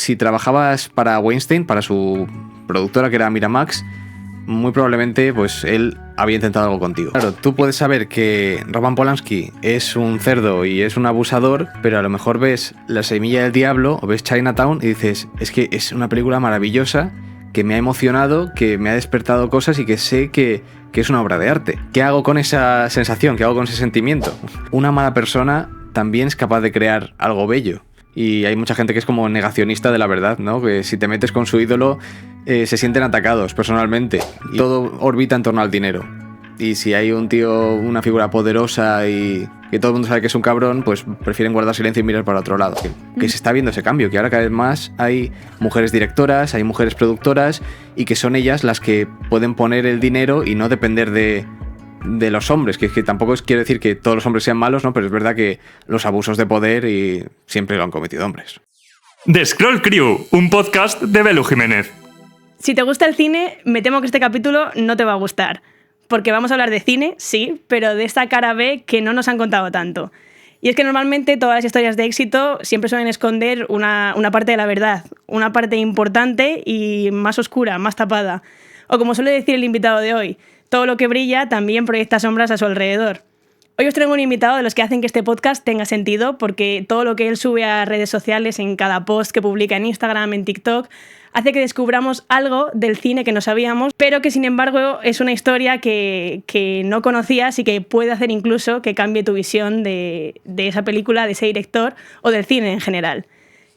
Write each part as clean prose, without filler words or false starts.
si trabajabas para Weinstein, para su productora que era Miramax, muy probablemente pues él había intentado algo contigo. Claro, tú puedes saber que Roman Polanski es un cerdo y es un abusador, pero a lo mejor ves La semilla del diablo o ves Chinatown y dices, es que es una película maravillosa, que me ha emocionado, que me ha despertado cosas y que sé que es una obra de arte. ¿Qué hago con esa sensación? ¿Qué hago con ese sentimiento? Una mala persona también es capaz de crear algo bello. Y hay mucha gente que es como negacionista de la verdad, ¿no? Que si te metes con su ídolo se sienten atacados personalmente. Y todo orbita en torno al dinero. Y si hay un tío, una figura poderosa y que todo el mundo sabe que es un cabrón, pues prefieren guardar silencio y mirar para otro lado. Que se está viendo ese cambio, que ahora cada vez más hay mujeres directoras, hay mujeres productoras y que son ellas las que pueden poner el dinero y no depender de los hombres, que tampoco quiero decir que todos los hombres sean malos, ¿no? Pero es verdad que los abusos de poder y siempre lo han cometido hombres. The Scroll Crew, un podcast de Belu Jiménez. Si te gusta el cine, me temo que este capítulo no te va a gustar, porque vamos a hablar de cine, sí, pero de esta cara B que no nos han contado tanto. Y es que normalmente todas las historias de éxito siempre suelen esconder una parte de la verdad, una parte importante y más oscura, más tapada. O como suele decir el invitado de hoy, todo lo que brilla también proyecta sombras a su alrededor. Hoy os traigo un invitado de los que hacen que este podcast tenga sentido, porque todo lo que él sube a redes sociales, en cada post que publica en Instagram, en TikTok, hace que descubramos algo del cine que no sabíamos, pero que sin embargo es una historia que no conocías y que puede hacer incluso que cambie tu visión de esa película, de ese director o del cine en general.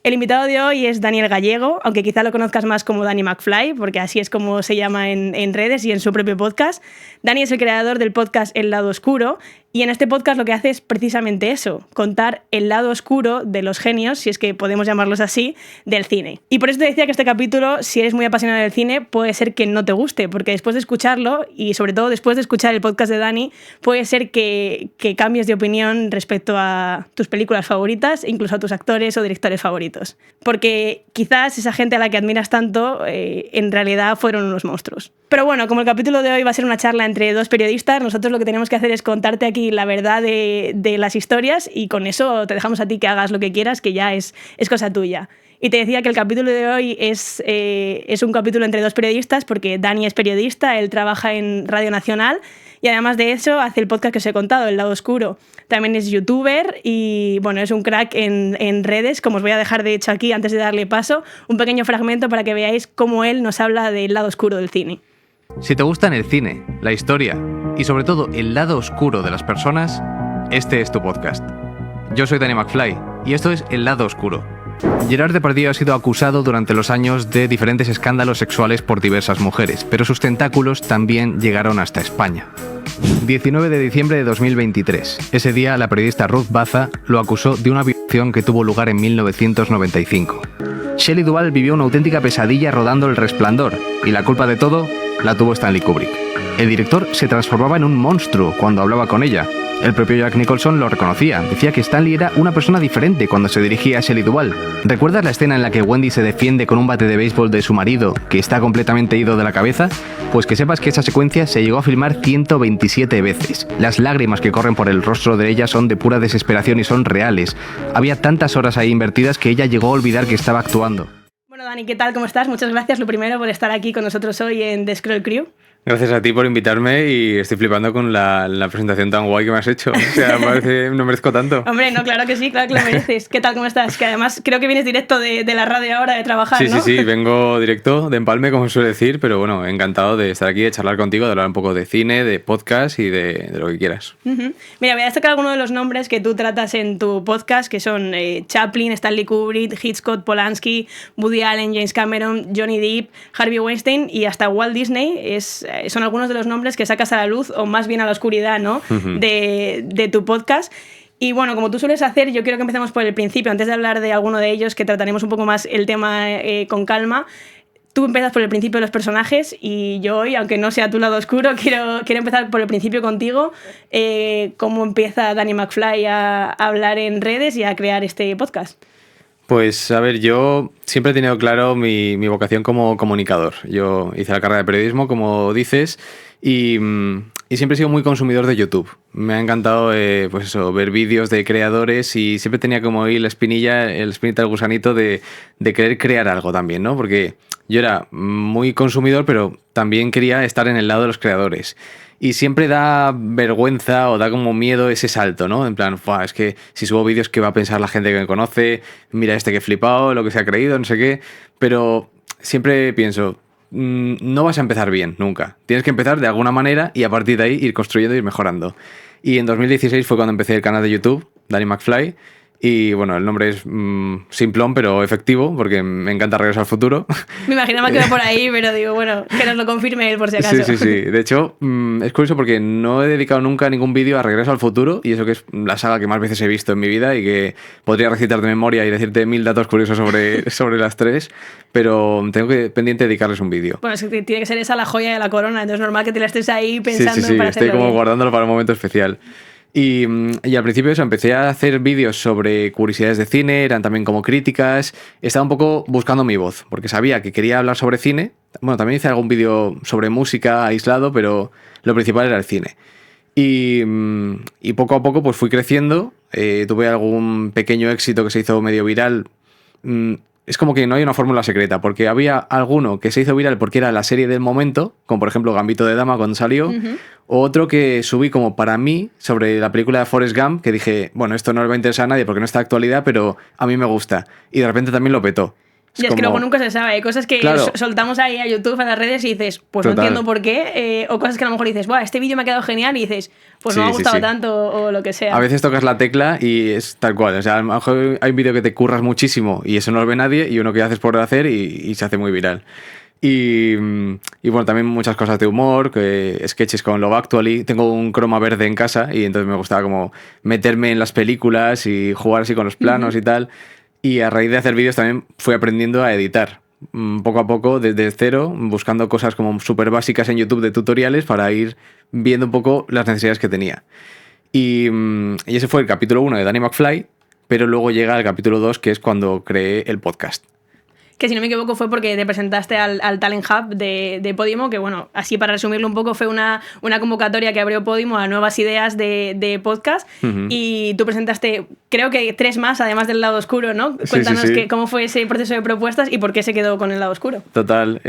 El invitado de hoy es Daniel Gallego, aunque quizá lo conozcas más como Danny McFly, porque así es como se llama en redes y en su propio podcast. Dani es el creador del podcast El Lado Oscuro, y en este podcast lo que hace es precisamente eso, contar el lado oscuro de los genios, si es que podemos llamarlos así, del cine. Y por eso te decía que este capítulo, si eres muy apasionado del cine, puede ser que no te guste, porque después de escucharlo, y sobre todo después de escuchar el podcast de Dani, puede ser que cambies de opinión respecto a tus películas favoritas, incluso a tus actores o directores favoritos. Porque quizás esa gente a la que admiras tanto, en realidad fueron unos monstruos. Pero bueno, como el capítulo de hoy va a ser una charla entre dos periodistas, nosotros lo que tenemos que hacer es contarte aquí la verdad de las historias, y con eso te dejamos a ti que hagas lo que quieras, que ya es cosa tuya. Y te decía que el capítulo de hoy es un capítulo entre dos periodistas, porque Dani es periodista, él trabaja en Radio Nacional y además de eso hace el podcast que os he contado, El Lado Oscuro. También es youtuber y bueno, es un crack en redes, como os voy a dejar de hecho aquí antes de darle paso, un pequeño fragmento para que veáis cómo él nos habla del lado oscuro del cine. Si te gustan el cine, la historia y sobre todo el lado oscuro de las personas, este es tu podcast. Yo soy Danny McFly y esto es El Lado Oscuro. Gerard Depardieu ha sido acusado durante los años de diferentes escándalos sexuales por diversas mujeres, pero sus tentáculos también llegaron hasta España. 19 de diciembre de 2023. Ese día la periodista Ruth Baza lo acusó de una violación que tuvo lugar en 1995. Shelley Duvall vivió una auténtica pesadilla rodando El Resplandor, y la culpa de todo la tuvo Stanley Kubrick. El director se transformaba en un monstruo cuando hablaba con ella. El propio Jack Nicholson lo reconocía, decía que Stanley era una persona diferente cuando se dirigía a Shelley Duvall. ¿Recuerdas la escena en la que Wendy se defiende con un bate de béisbol de su marido, que está completamente ido de la cabeza? Pues que sepas que esa secuencia se llegó a filmar 127 veces. Las lágrimas que corren por el rostro de ella son de pura desesperación y son reales. Había tantas horas ahí invertidas que ella llegó a olvidar que estaba actuando. Bueno, Dani, ¿qué tal? ¿Cómo estás? Muchas gracias, lo primero, por estar aquí con nosotros hoy en The Scroll Crew. Gracias a ti por invitarme y estoy flipando con la presentación tan guay que me has hecho. O sea, parece no merezco tanto. Hombre, no, claro que sí, claro que lo mereces. ¿Qué tal? ¿Cómo estás? Que además creo que vienes directo de la radio ahora de trabajar, sí, ¿no? Sí, vengo directo de empalme, como suele decir, pero bueno, encantado de estar aquí, de charlar contigo, de hablar un poco de cine, de podcast y de lo que quieras. Uh-huh. Mira, voy a destacar algunos de los nombres que tú tratas en tu podcast, que son Chaplin, Stanley Kubrick, Hitchcock, Polanski, Woody Allen, James Cameron, Johnny Depp, Harvey Weinstein y hasta Walt Disney. Son algunos de los nombres que sacas a la luz, o más bien a la oscuridad, ¿no? Uh-huh. de tu podcast. Y bueno, como tú sueles hacer, yo quiero que empecemos por el principio, antes de hablar de alguno de ellos, que trataremos un poco más el tema con calma. Tú empiezas por el principio de los personajes y yo hoy, aunque no sea tu lado oscuro, quiero empezar por el principio contigo. ¿Cómo empieza Danny McFly a hablar en redes y a crear este podcast? Pues a ver, yo siempre he tenido claro mi vocación como comunicador. Yo hice la carrera de periodismo, como dices, y siempre he sido muy consumidor de YouTube. Me ha encantado pues eso, ver vídeos de creadores y siempre tenía como ahí la espinita, el gusanito de querer crear algo también, ¿no? Porque yo era muy consumidor, pero también quería estar en el lado de los creadores. Y siempre da vergüenza o da como miedo ese salto, ¿no? En plan, es que si subo vídeos, ¿qué va a pensar la gente que me conoce? Mira que he flipado, lo que se ha creído, no sé qué. Pero siempre pienso, no vas a empezar bien, nunca. Tienes que empezar de alguna manera y a partir de ahí ir construyendo y ir mejorando. Y en 2016 fue cuando empecé el canal de YouTube, Danny McFly. Y bueno, el nombre es simplón, pero efectivo, porque me encanta Regreso al Futuro. Me imaginaba que iba por ahí, pero digo, bueno, que nos lo confirme él por si acaso. Sí. De hecho, es curioso porque no he dedicado nunca ningún vídeo a Regreso al Futuro, y eso que es la saga que más veces he visto en mi vida y que podría recitar de memoria y decirte 1000 datos curiosos sobre las tres, pero tengo pendiente dedicarles un vídeo. Bueno, es que tiene que ser esa la joya de la corona, entonces es normal que te la estés ahí pensando Sí, para estoy hacerlo como bien. guardándolo para un momento especial. Y al principio eso, empecé a hacer vídeos sobre curiosidades de cine, eran también como críticas. Estaba un poco buscando mi voz, porque sabía que quería hablar sobre cine. Bueno, también hice algún vídeo sobre música aislado, pero lo principal era el cine. Y poco a poco pues fui creciendo, tuve algún pequeño éxito que se hizo medio viral. Es como que no hay una fórmula secreta, porque había alguno que se hizo viral porque era la serie del momento, como por ejemplo Gambito de Dama cuando salió, o otro que subí como para mí sobre la película de Forrest Gump, que dije, bueno, esto no le va a interesar a nadie porque no está de actualidad, pero a mí me gusta. Y de repente también lo petó. Y es que luego nunca se sabe, hay cosas que claro, soltamos ahí a YouTube, a las redes y dices, pues total, no entiendo por qué, o cosas que a lo mejor dices, Buah, este vídeo me ha quedado genial y dices, pues no me ha gustado tanto o lo que sea. A veces tocas la tecla y es tal cual, o sea, a lo mejor hay un vídeo que te curras muchísimo y eso no lo ve nadie y uno que haces por hacer y se hace muy viral. Y bueno, también muchas cosas de humor, sketches con Love Actually. Tengo un croma verde en casa y entonces me gustaba como meterme en las películas y jugar así con los planos y tal. Y a raíz de hacer vídeos también fui aprendiendo a editar. Poco a poco, desde cero, buscando cosas como súper básicas en YouTube de tutoriales para ir viendo un poco las necesidades que tenía. Y ese fue el capítulo 1 de Danny McFly, pero luego llega el capítulo 2, que es cuando creé el podcast. Que si no me equivoco fue porque te presentaste al Talent Hub de Podimo, que bueno, así para resumirlo un poco, fue una convocatoria que abrió Podimo a nuevas ideas de podcast, y tú presentaste, creo que 3 más, además del lado oscuro, ¿no? Cuéntanos cómo fue ese proceso de propuestas y por qué se quedó con el lado oscuro. Total,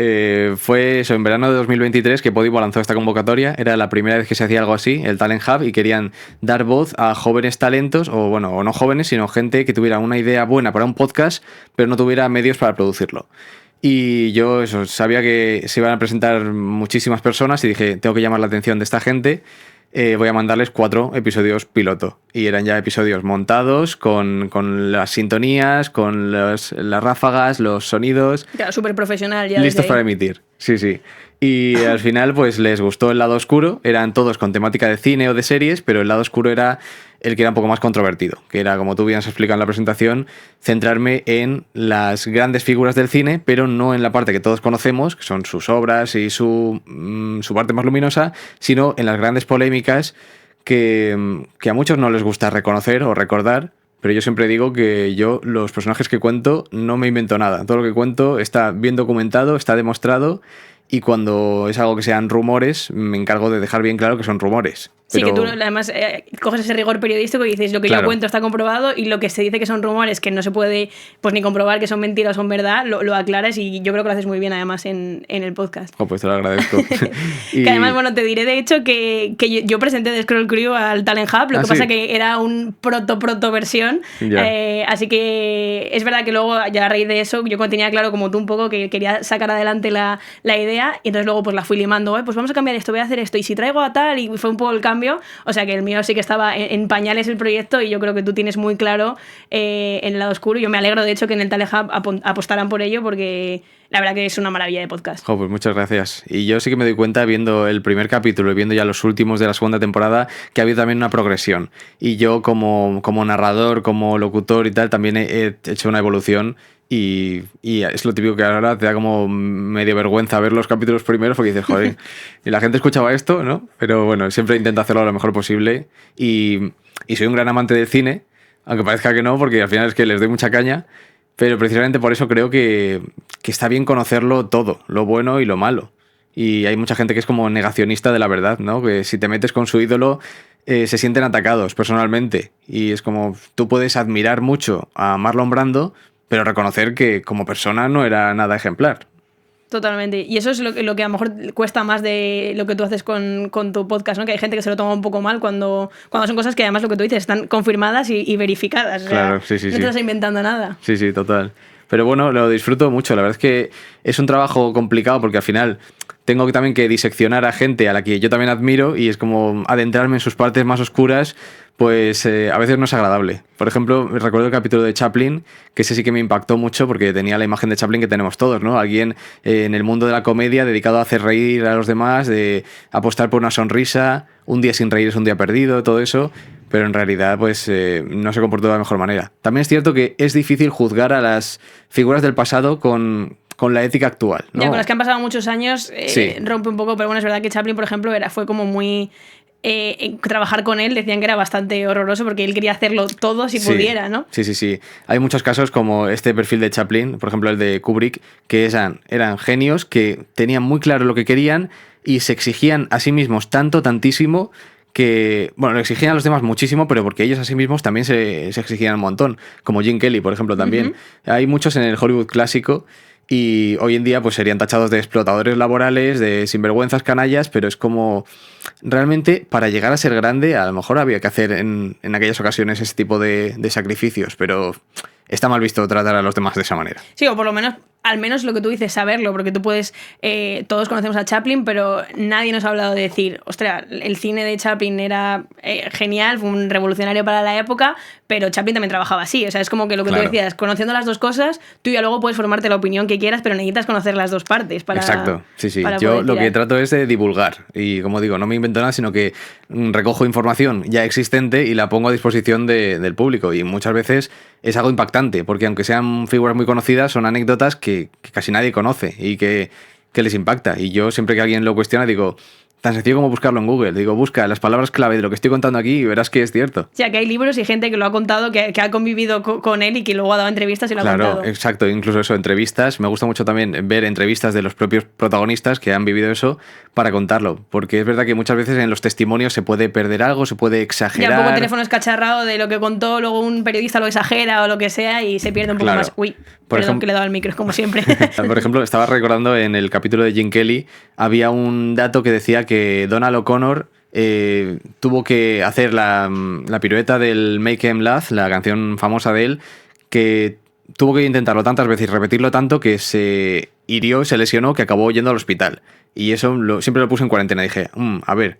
fue eso, en verano de 2023 que Podimo lanzó esta convocatoria, era la primera vez que se hacía algo así, el Talent Hub, y querían dar voz a jóvenes talentos, o no jóvenes, sino gente que tuviera una idea buena para un podcast, pero no tuviera medios para producirlo. Y yo sabía que se iban a presentar muchísimas personas y dije, tengo que llamar la atención de esta gente, voy a mandarles 4 episodios piloto. Y eran ya episodios montados con las sintonías, con las ráfagas, los sonidos. Claro, súper profesional ya. Listos para emitir, sí. Y al final pues les gustó el lado oscuro, eran todos con temática de cine o de series, pero el lado oscuro era el que era un poco más controvertido, que era, como tú bien has explicado en la presentación, centrarme en las grandes figuras del cine, pero no en la parte que todos conocemos, que son sus obras y su parte más luminosa, sino en las grandes polémicas que a muchos no les gusta reconocer o recordar. Pero yo siempre digo que yo, los personajes que cuento, no me invento nada. Todo lo que cuento está bien documentado, está demostrado, y cuando es algo que sean rumores, me encargo de dejar bien claro que son rumores. Sí, que tú además coges ese rigor periodístico y dices, lo que yo cuento está comprobado, y lo que se dice que son rumores, que no se puede pues ni comprobar que son mentiras o son verdad, lo aclaras, y yo creo que lo haces muy bien además en el podcast. Pues te lo agradezco. Que además, bueno, te diré de hecho que yo presenté de Scroll Crew al Talent Hub, lo que pasa que era un proto versión, así que es verdad que luego ya a raíz de eso yo tenía claro como tú un poco que quería sacar adelante la idea, y entonces luego pues la fui limando, pues vamos a cambiar esto, voy a hacer esto, y si traigo a tal, y fue un poco el cambio. O sea que el mío sí que estaba en pañales el proyecto, y yo creo que tú tienes muy claro en el lado oscuro. Yo me alegro de hecho que en el Talent Hub apostaran por ello, porque la verdad que es una maravilla de podcast. Pues muchas gracias. Y yo sí que me doy cuenta, viendo el primer capítulo y viendo ya los últimos de la segunda temporada, que ha habido también una progresión. Y yo como narrador, como locutor y tal, también he hecho una evolución. Y es lo típico que ahora te da como medio vergüenza ver los capítulos primeros, porque dices, joder, y la gente escuchaba esto, ¿no? Pero bueno, siempre intento hacerlo lo mejor posible, y soy un gran amante del cine, aunque parezca que no, porque al final es que les doy mucha caña, Pero precisamente por eso creo que está bien conocerlo todo, lo bueno y lo malo. Y hay mucha gente que es como negacionista de la verdad, ¿no? Que si te metes con su ídolo, se sienten atacados personalmente. Y es como, tú puedes admirar mucho a Marlon Brando, pero reconocer que como persona no era nada ejemplar. Totalmente. Y eso es lo que a lo mejor cuesta más de lo que tú haces con tu podcast, ¿no? Que hay gente que se lo toma un poco mal cuando son cosas que además lo que tú dices están confirmadas y verificadas. O sea, Claro, sí. No te estás inventando nada. Sí, total. Pero bueno, lo disfruto mucho. La verdad es que es un trabajo complicado porque al final tengo también que diseccionar a gente a la que yo también admiro y es como adentrarme en sus partes más oscuras, pues a veces no es agradable. Por ejemplo, recuerdo el capítulo de Chaplin, que ese sí que me impactó mucho porque tenía la imagen de Chaplin que tenemos todos, ¿no? Alguien en el mundo de la comedia dedicado a hacer reír a los demás, de apostar por una sonrisa, un día sin reír es un día perdido, todo eso. Pero en realidad pues no se comportó de la mejor manera. También es cierto que es difícil juzgar a las figuras del pasado con la ética actual, ¿no? Ya, con las que han pasado muchos años Sí. rompe un poco, pero bueno, es verdad que Chaplin, por ejemplo, fue como muy... trabajar con él decían que era bastante horroroso porque él quería hacerlo todo si pudiera, ¿no? Sí. Hay muchos casos como este perfil de Chaplin, por ejemplo el de Kubrick, que eran genios que tenían muy claro lo que querían y se exigían a sí mismos tantísimo, que, bueno, lo exigían a los demás muchísimo, pero porque ellos a sí mismos también se exigían un montón, como Gene Kelly, por ejemplo, también. Hay muchos en el Hollywood clásico y hoy en día pues serían tachados de explotadores laborales, de sinvergüenzas canallas, pero es como, realmente, para llegar a ser grande, a lo mejor había que hacer en aquellas ocasiones ese tipo de sacrificios, pero está mal visto tratar a los demás de esa manera. Sí, o por lo menos, al menos lo que tú dices, saberlo, porque tú puedes, todos conocemos a Chaplin, pero nadie nos ha hablado de decir, ostras, el cine de Chaplin era genial, fue un revolucionario para la época, pero Chaplin también trabajaba así, o sea, es como que lo que Claro. tú decías, conociendo las dos cosas, tú ya luego puedes formarte la opinión que quieras, pero necesitas conocer las dos partes para... Exacto, sí. para Yo poder lo que tirar. trato es de divulgar y, como digo, no me invento nada, sino que recojo información ya existente y la pongo a disposición del público y muchas veces es algo impactante, porque aunque sean figuras muy conocidas, son anécdotas que casi nadie conoce y que les impacta. Y yo siempre que alguien lo cuestiona digo, tan sencillo como buscarlo en Google, digo, busca las palabras clave de lo que estoy contando aquí y verás que es cierto. O sea, que hay libros y gente que lo ha contado, que ha convivido con él y que luego ha dado entrevistas y lo ha Claro, contado. exacto, incluso eso, entrevistas. Me gusta mucho también ver entrevistas de los propios protagonistas que han vivido eso para contarlo, porque es verdad que muchas veces en los testimonios se puede perder algo, se puede Ya exagerar. un poco teléfono escacharrado de lo que contó, luego un periodista lo exagera o lo que sea y se pierde un poco Claro. más. Uy, Por perdón ejemplo- que le he dado al micro, como siempre. Por ejemplo, estaba recordando en el capítulo de Gene Kelly, había un dato que decía que Donald O'Connor tuvo que hacer la pirueta del Make 'Em Laugh, la canción famosa de él, que tuvo que intentarlo tantas veces y repetirlo tanto que se hirió, se lesionó, que acabó yendo al hospital. Y eso siempre lo puse en cuarentena. Dije, a ver.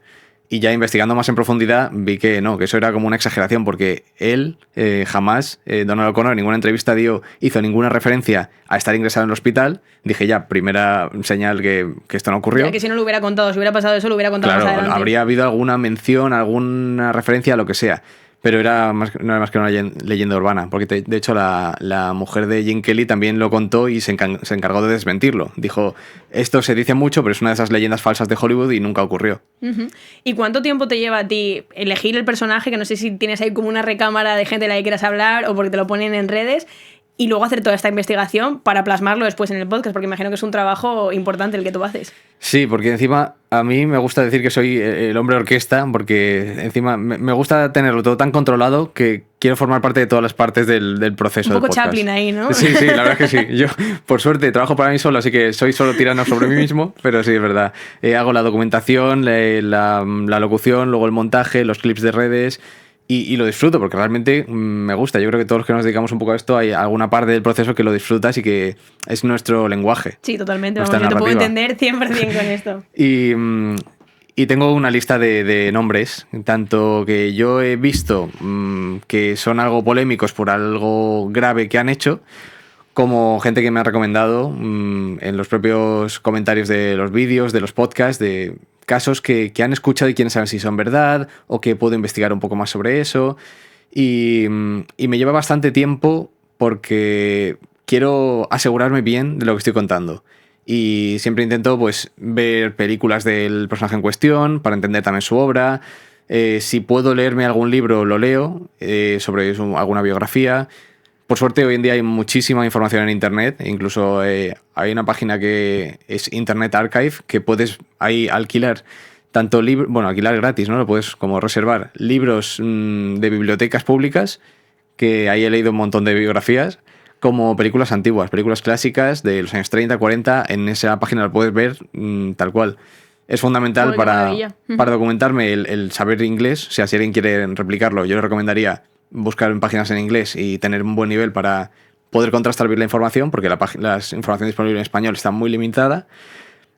Y ya investigando más en profundidad vi que no, que eso era como una exageración porque él jamás, Donald O'Connor, en ninguna entrevista hizo ninguna referencia a estar ingresado en el hospital. Dije ya, primera señal que esto no ocurrió. Ya que si no lo hubiera contado, si hubiera pasado eso, lo hubiera contado más Claro, adelante. habría habido alguna mención, alguna referencia a lo que sea. Pero no era más que una leyenda urbana, porque de hecho la mujer de Gene Kelly también lo contó y se encargó de desmentirlo. Dijo, esto se dice mucho, pero es una de esas leyendas falsas de Hollywood y nunca ocurrió. Ujú. ¿Y cuánto tiempo te lleva a ti elegir el personaje? Que no sé si tienes ahí como una recámara de gente de la que quieras hablar o porque te lo ponen en redes. Y luego hacer toda esta investigación para plasmarlo después en el podcast, porque imagino que es un trabajo importante el que tú haces. Sí, porque encima a mí me gusta decir que soy el hombre orquesta, porque encima me gusta tenerlo todo tan controlado que quiero formar parte de todas las partes del proceso Un del poco podcast. Chaplin ahí, ¿no? Sí, la verdad es que sí. Yo, por suerte, trabajo para mí solo, así que soy solo tirano sobre mí mismo, pero sí, es verdad. Hago la documentación, la locución, luego el montaje, los clips de redes. Y lo disfruto porque realmente me gusta. Yo creo que todos los que nos dedicamos un poco a esto hay alguna parte del proceso que lo disfrutas y que es nuestro lenguaje. Sí, totalmente. Vamos, Nuestra yo te puedo narrativa. entender 100% con esto. Y tengo una lista de nombres, tanto que yo he visto que son algo polémicos por algo grave que han hecho, como gente que me ha recomendado en los propios comentarios de los vídeos, de los podcasts, de casos que han escuchado y quieren saber si son verdad o que puedo investigar un poco más sobre eso. Y me lleva bastante tiempo porque quiero asegurarme bien de lo que estoy contando. Y siempre intento pues ver películas del personaje en cuestión para entender también su obra. Si puedo leerme algún libro, lo leo sobre alguna biografía. Por suerte hoy en día hay muchísima información en Internet, incluso hay una página que es Internet Archive, que puedes ahí alquilar tanto libros, bueno, alquilar gratis, ¿no? Lo puedes como reservar libros de bibliotecas públicas, que ahí he leído un montón de biografías, como películas antiguas, películas clásicas de los años 30, 40, en esa página lo puedes ver tal cual. Es fundamental Joder, qué maravilla. para documentarme el saber inglés. O sea, si alguien quiere replicarlo, yo le recomendaría buscar en páginas en inglés y tener un buen nivel para poder contrastar bien la información, porque las información disponible en español está muy limitada.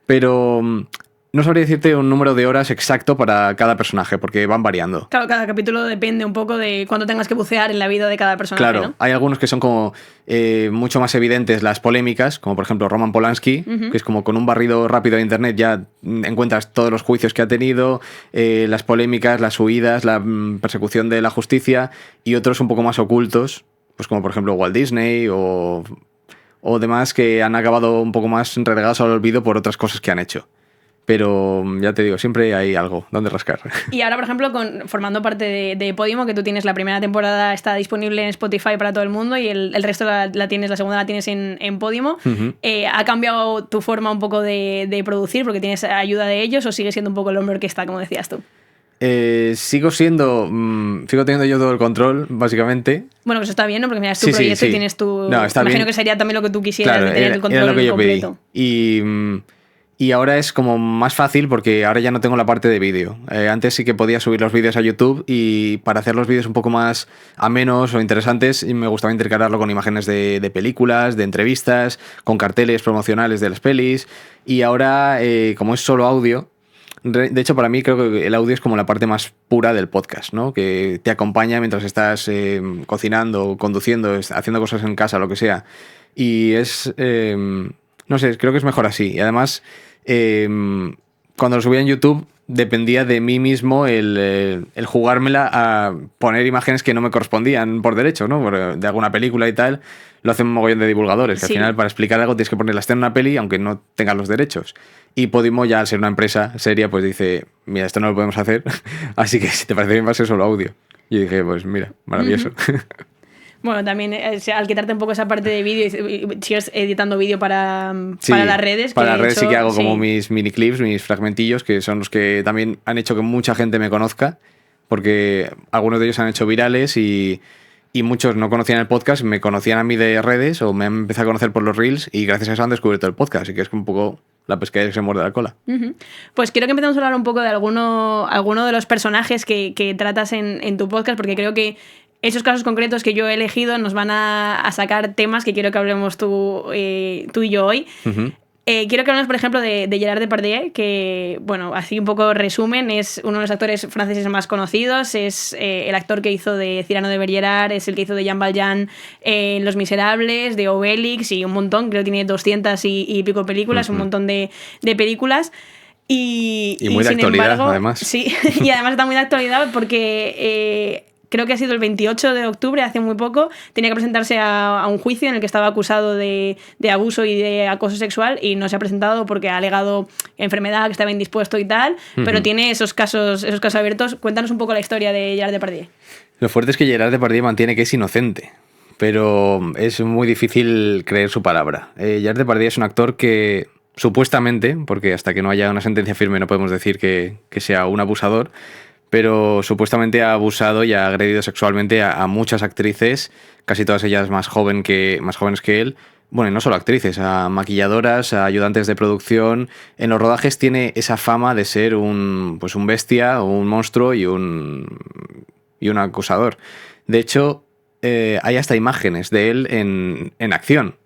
Pero no sabría decirte un número de horas exacto para cada personaje, porque van variando. Claro, cada capítulo depende un poco de cuánto tengas que bucear en la vida de cada personaje, Claro, ¿no? hay algunos que son como mucho más evidentes las polémicas, como por ejemplo Roman Polanski, que es como con un barrido rápido de internet ya encuentras todos los juicios que ha tenido, las polémicas, las huidas, la persecución de la justicia, y otros un poco más ocultos, pues como por ejemplo Walt Disney o demás que han acabado un poco más relegados al olvido por otras cosas que han hecho. Pero ya te digo, siempre hay algo donde rascar. Y ahora, por ejemplo, formando parte de Podimo, que tú tienes la primera temporada, está disponible en Spotify para todo el mundo y el resto la segunda la tienes en Podimo. ¿Ha cambiado tu forma un poco de producir porque tienes ayuda de ellos o sigue siendo un poco el hombre orquesta, como decías tú? Sigo teniendo yo todo el control, básicamente. Bueno, pues está bien, ¿no? Porque mira, es tu proyecto y tienes tu... No, está imagino bien. que sería también lo que tú quisieras, Claro, de tener el control era lo que yo completo. pedí. Y ahora es como más fácil porque ahora ya no tengo la parte de vídeo. Antes sí que podía subir los vídeos a YouTube y para hacer los vídeos un poco más amenos o interesantes me gustaba intercalarlo con imágenes de películas, de entrevistas, con carteles promocionales de las pelis. Y ahora, como es solo audio, de hecho para mí creo que el audio es como la parte más pura del podcast, ¿no? Que te acompaña mientras estás cocinando, conduciendo, haciendo cosas en casa, lo que sea. Y es... no sé, creo que es mejor así. Y además... cuando lo subía en YouTube dependía de mí mismo el jugármela a poner imágenes que no me correspondían por derecho, ¿no? De alguna película y tal, lo hacen un mogollón de divulgadores, que Sí. al final para explicar algo tienes que poner la escena en una peli aunque no tengas los derechos. Y Podimo, ya al ser una empresa seria, pues dice, mira, esto no lo podemos hacer, así que si te parece bien va a ser solo audio. Y dije, pues mira, maravilloso. Bueno, también al quitarte un poco esa parte de vídeo y sigues editando vídeo para las redes. Para que las redes eso, sí que hago como sí. mis mini clips, mis fragmentillos, que son los que también han hecho que mucha gente me conozca, porque algunos de ellos han hecho virales y muchos no conocían el podcast, me conocían a mí de redes o me han empezado a conocer por los reels y gracias a eso han descubierto el podcast, así que es un poco la pescadilla que se muerde la cola. Ujú. Pues quiero que empecemos a hablar un poco de alguno de los personajes que tratas en tu podcast, porque creo que esos casos concretos que yo he elegido nos van a sacar temas que quiero que hablemos tú y yo hoy. Ujú. Quiero que hablemos, por ejemplo, de Gerard Depardieu, que, bueno, así un poco resumen, es uno de los actores franceses más conocidos, es el actor que hizo de Cyrano de Bergerac, es el que hizo de Jean Valjean en Los Miserables, de Obélix y un montón, creo que tiene 200 y pico películas, un montón de películas. Y muy de sin actualidad, embargo, además. Sí, y además está muy de actualidad porque... creo que ha sido el 28 de octubre, hace muy poco, tenía que presentarse a un juicio en el que estaba acusado de abuso y de acoso sexual y no se ha presentado porque ha alegado enfermedad, que estaba indispuesto y tal, pero tiene esos casos abiertos. Cuéntanos un poco la historia de Gerard Depardieu. Lo fuerte es que Gerard Depardieu mantiene que es inocente, pero es muy difícil creer su palabra. Gerard Depardieu es un actor que supuestamente, porque hasta que no haya una sentencia firme no podemos decir que sea un abusador, pero supuestamente ha abusado y ha agredido sexualmente a muchas actrices, casi todas ellas más jóvenes que él. Bueno, y no solo actrices, a maquilladoras, a ayudantes de producción. En los rodajes tiene esa fama de ser un bestia, un monstruo y un acosador. De hecho, hay hasta imágenes de él en acción.